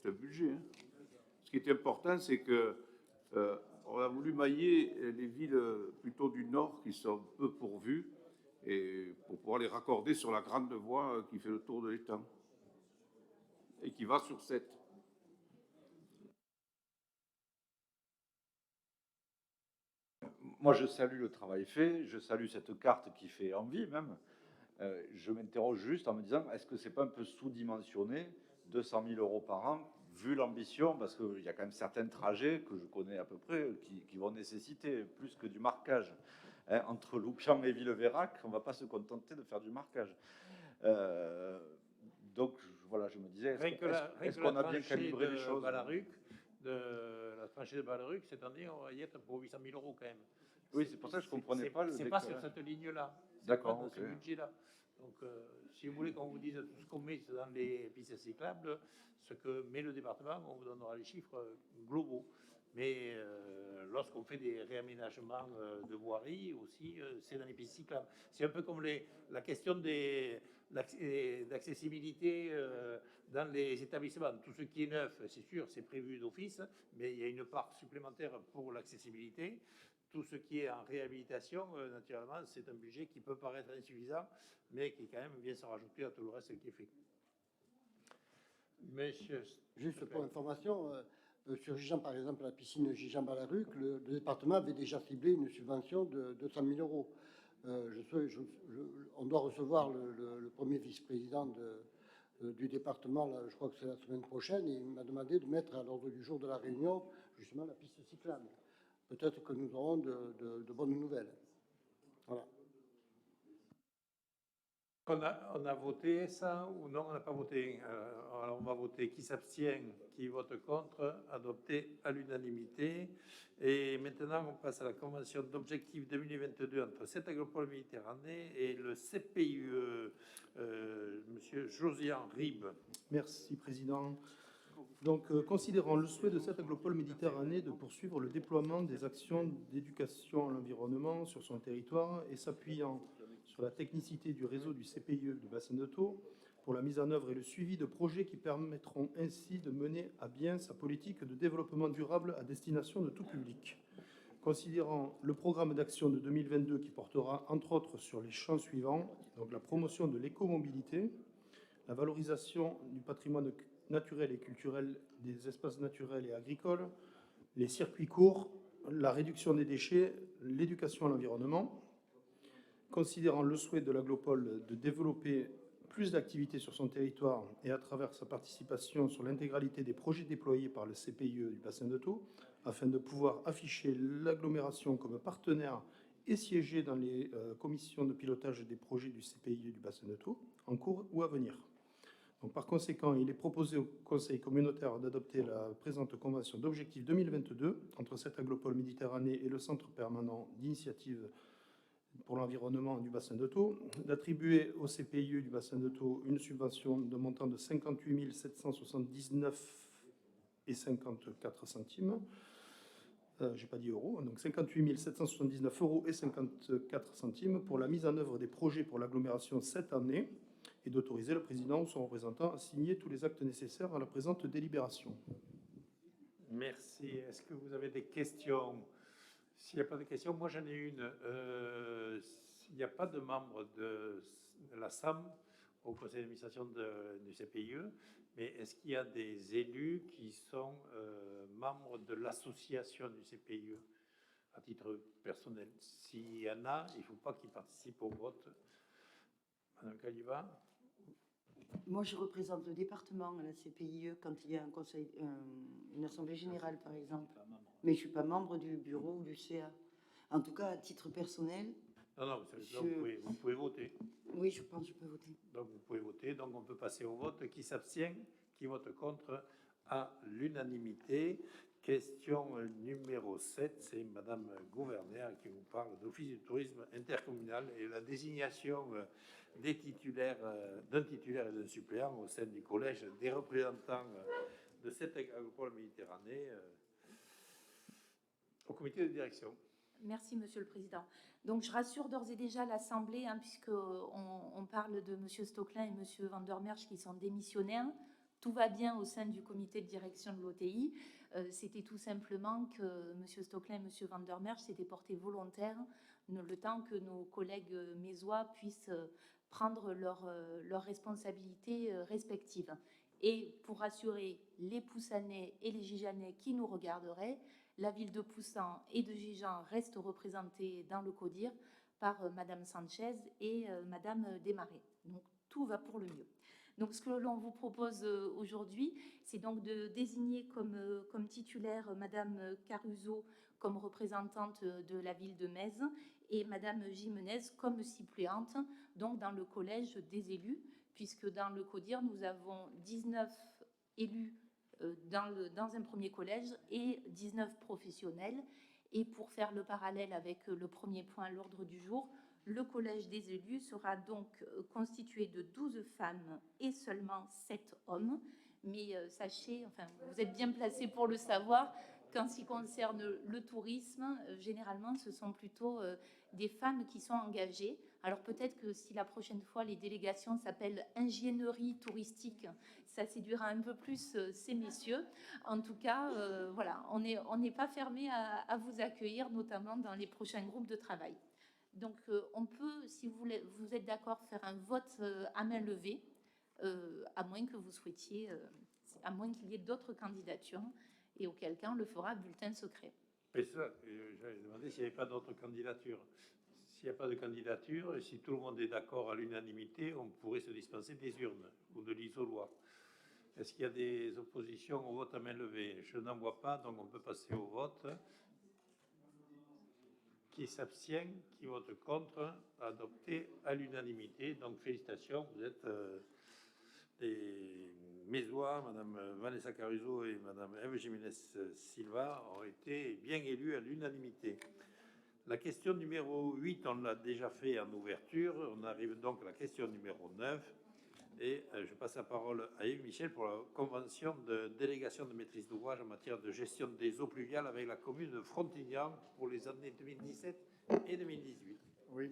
[SPEAKER 16] un budget. Ce qui est important, c'est que on a voulu mailler les villes plutôt du nord qui sont peu pourvues et pour pouvoir les raccorder sur la grande voie qui fait le tour de l'étang et qui va sur 7.
[SPEAKER 9] Moi, je salue le travail fait, je salue cette carte qui fait envie même. Je m'interroge juste en me disant, est-ce que c'est pas un peu sous-dimensionné, 200 000 euros par an, vu l'ambition, parce qu'il y a quand même certains trajets que je connais à peu près qui vont nécessiter plus que du marquage. Entre Loupian et Villeveyrac, on ne va pas se contenter de faire du marquage. Donc voilà, je me disais, est-ce qu'on a bien calibré les choses?
[SPEAKER 1] La tranchée de Ballaruc, cette année, on va y être pour 800 000 euros quand même.
[SPEAKER 9] Oui, c'est pour ça que je ne comprenais pas le
[SPEAKER 1] décalage. C'est pas sur cette ligne-là.
[SPEAKER 9] D'accord,
[SPEAKER 1] ce budget-là. Donc, si vous voulez qu'on vous dise tout ce qu'on met dans les pistes cyclables, ce que met le département, on vous donnera les chiffres globaux. Mais lorsqu'on fait des réaménagements de voiries aussi, c'est dans les pistes cyclables. C'est un peu comme la question d'accessibilité dans les établissements. Tout ce qui est neuf, c'est sûr, c'est prévu d'office, mais il y a une part supplémentaire pour l'accessibilité. Tout ce qui est en réhabilitation, naturellement, c'est un budget qui peut paraître insuffisant, mais qui quand même vient s'en rajouter à tout le reste qui est fait. Monsieur,
[SPEAKER 12] juste pour information, sur Gijan, par exemple, la piscine Gijan-Balaruc, le département avait déjà ciblé une subvention de 200 000 euros. On doit recevoir le premier vice-président du département, là, je crois que c'est la semaine prochaine, et il m'a demandé de mettre à l'ordre du jour de la réunion justement la piste cyclable. Peut-être que nous aurons de bonnes nouvelles. Voilà.
[SPEAKER 1] On a voté ça ou non, on n'a pas voté. Alors on va voter qui s'abstient, qui vote contre, adopté à l'unanimité. Et maintenant, on passe à la convention d'objectifs 2022 entre cette agropole Méditerranée et le CPIE. Monsieur Josian Ribes.
[SPEAKER 3] Merci, Président. Donc, considérant le souhait de cette agropole Méditerranée de poursuivre le déploiement des actions d'éducation à l'environnement sur son territoire et s'appuyant sur la technicité du réseau du CPIE du bassin de Thau pour la mise en œuvre et le suivi de projets qui permettront ainsi de mener à bien sa politique de développement durable à destination de tout public. Considérant le programme d'action de 2022 qui portera entre autres sur les champs suivants, donc la promotion de l'écomobilité, la valorisation du patrimoine naturel et culturel des espaces naturels et agricoles, les circuits courts, la réduction des déchets, l'éducation à l'environnement. Considérant le souhait de l'aglopole de développer plus d'activités sur son territoire et à travers sa participation sur l'intégralité des projets déployés par le CPIE du bassin de Thau, afin de pouvoir afficher l'agglomération comme partenaire et siéger dans les commissions de pilotage des projets du CPIE du bassin de Thau, en cours ou à venir. Donc, par conséquent, il est proposé au Conseil communautaire d'adopter la présente convention d'objectifs 2022 entre cette agropole Méditerranée et le Centre permanent d'initiative pour l'environnement du bassin de Thau, d'attribuer au CPIE du bassin de Thau une subvention de montant de 58 779,54 €. J'ai pas dit euros, donc 58 779,54 € pour la mise en œuvre des projets pour l'agglomération cette année et d'autoriser le président ou son représentant à signer tous les actes nécessaires à la présente délibération.
[SPEAKER 1] Merci. Est-ce que vous avez des questions? S'il n'y a pas de questions, moi j'en ai une. S'il n'y a pas de membres de la SAM au conseil d'administration du CPIE, mais est-ce qu'il y a des élus qui sont membres de l'association du CPIE à titre personnel? S'il y en a, il ne faut pas qu'ils participent au vote. Madame Caliva?
[SPEAKER 4] Moi, je représente le département à la CPIE quand il y a un conseil, une assemblée générale, par exemple. Mais je ne suis pas membre du bureau ou du CA. En tout cas, à titre personnel.
[SPEAKER 1] Non, vous pouvez voter.
[SPEAKER 4] Oui, je pense que je peux voter.
[SPEAKER 1] Donc, vous pouvez voter. Donc, on peut passer au vote. Qui s'abstient? Qui vote contre? À l'unanimité. Question numéro 7, c'est Madame Gouverneur qui vous parle d'Office du tourisme intercommunal et la désignation des titulaires, d'un titulaire et d'un suppléant au sein du collège des représentants de cette agropole Méditerranée au comité de direction.
[SPEAKER 18] Merci, Monsieur le Président. Donc, je rassure d'ores et déjà l'Assemblée, puisqu'on parle de Monsieur Stocklin et Monsieur Van der Merch qui sont démissionnaires. Tout va bien au sein du comité de direction de l'OTI. C'était tout simplement que M. Stocklin et M. Van der Merch s'étaient portés volontaires le temps que nos collègues mésois puissent prendre leurs responsabilités respectives. Et pour rassurer les Poussanais et les Gijanais qui nous regarderaient, la ville de Poussan et de Gijan reste représentée dans le CODIR par Madame Sanchez et Madame Desmarais. Donc tout va pour le mieux. Donc, ce que l'on vous propose aujourd'hui, c'est donc de désigner comme titulaire Madame Caruso comme représentante de la ville de Metz et Madame Jimenez comme suppléante, donc dans le collège des élus, puisque dans le CODIR, nous avons 19 élus dans un premier collège et 19 professionnels. Et pour faire le parallèle avec le premier point à l'ordre du jour, le collège des élus sera donc constitué de 12 femmes et seulement 7 hommes. Mais sachez, enfin, vous êtes bien placés pour le savoir, qu'en ce qui concerne le tourisme, généralement, ce sont plutôt des femmes qui sont engagées. Alors peut-être que si la prochaine fois les délégations s'appellent ingénierie touristique, ça séduira un peu plus ces messieurs. En tout cas, voilà, on n'est pas fermé à vous accueillir, notamment dans les prochains groupes de travail. Donc on peut, si vous êtes d'accord, faire un vote à main levée, à moins que vous souhaitiez, à moins qu'il y ait d'autres candidatures, et auquel cas on le fera à bulletin secret.
[SPEAKER 1] Mais ça, j'avais demandé s'il n'y avait pas d'autres candidatures. S'il n'y a pas de candidature, et si tout le monde est d'accord à l'unanimité, on pourrait se dispenser des urnes ou de l'isoloir. Est-ce qu'il y a des oppositions au vote à main levée? Je n'en vois pas, donc on peut passer au vote. Qui s'abstient, qui vote contre, adopté à l'unanimité. Donc félicitations, vous êtes les Mézois, Madame Vanessa Caruso et Madame Eve Jiménez Silva ont été bien élus à l'unanimité. La question numéro 8, on l'a déjà fait en ouverture. On arrive donc à la question numéro 9. Et je passe la parole à Yves Michel pour la convention de délégation de maîtrise d'ouvrage en matière de gestion des eaux pluviales avec la commune de Frontignan pour les années 2017 et 2018.
[SPEAKER 19] Oui,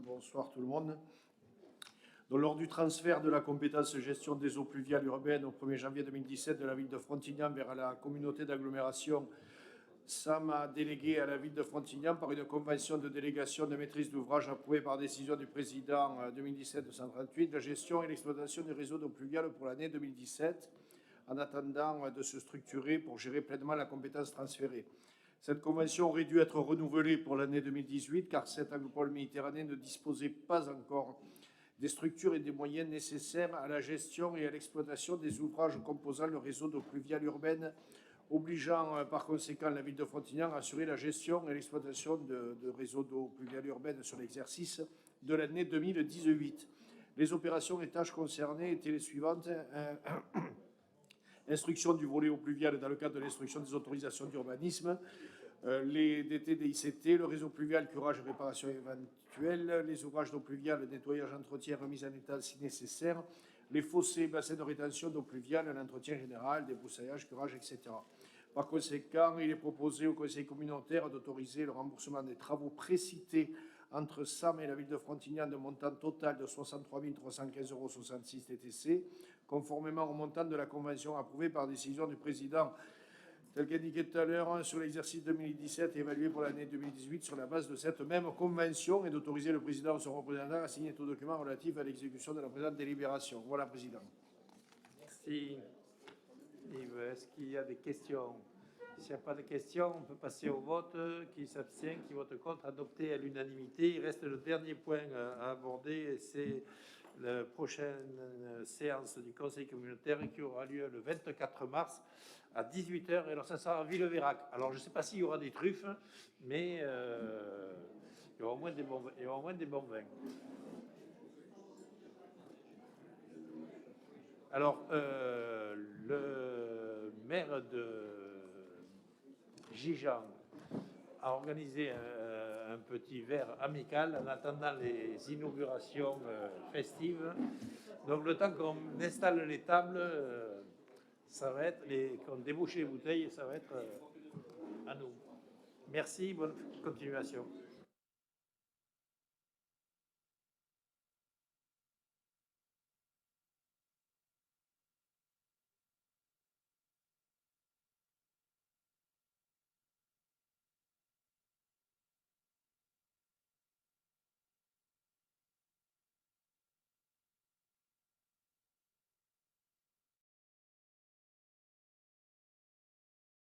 [SPEAKER 19] bonsoir tout le monde. Donc, lors du transfert de la compétence gestion des eaux pluviales urbaines au 1er janvier 2017 de la ville de Frontignan vers la communauté d'agglomération, SAM a délégué à la ville de Frontignan par une convention de délégation de maîtrise d'ouvrage approuvée par décision du président 2017-238 la gestion et l'exploitation du réseau d'eau pluviale pour l'année 2017 en attendant de se structurer pour gérer pleinement la compétence transférée. Cette convention aurait dû être renouvelée pour l'année 2018 car cette agropole méditerranée ne disposait pas encore des structures et des moyens nécessaires à la gestion et à l'exploitation des ouvrages composant le réseau d'eau pluviale urbaine, obligeant par conséquent la ville de Frontignan à assurer la gestion et l'exploitation de réseaux d'eau pluviale urbaine sur l'exercice de l'année 2018. Les opérations et tâches concernées étaient les suivantes. Instruction du volet eau pluviale dans le cadre de l'instruction des autorisations d'urbanisme, les DT DICT, le réseau pluvial, curage et réparation éventuelle, les ouvrages d'eau pluviale, nettoyage, entretien, remise en état si nécessaire, les fossés, bassins de rétention d'eau pluviale, l'entretien général, débroussaillage, curage, etc. Par conséquent, il est proposé au Conseil communautaire d'autoriser le remboursement des travaux précités entre SAM et la ville de Frontignan de montant total de 63 315,66 € TTC, conformément au montant de la convention approuvée par décision du président, tel qu'indiqué tout à l'heure, sur l'exercice 2017 évalué pour l'année 2018 sur la base de cette même convention et d'autoriser le président ou son représentant à signer tout document relatif à l'exécution de la présente délibération. Voilà, Président.
[SPEAKER 1] Merci. Yves, est-ce qu'il y a des questions? S'il n'y a pas de questions, on peut passer au vote. Qui s'abstient, qui vote contre, adopté à l'unanimité. Il reste le dernier point à aborder, c'est la prochaine séance du Conseil communautaire qui aura lieu le 24 mars à 18 h. Et alors, ça sera à Villevérac. Alors, je ne sais pas s'il y aura des truffes, mais il y aura au moins des bons vins. Alors, le maire de Gijan a organisé un petit verre amical en attendant les inaugurations festives. Donc, le temps qu'on installe les tables, ça va être qu'on débouche les bouteilles, ça va être à nous. Merci, bonne continuation.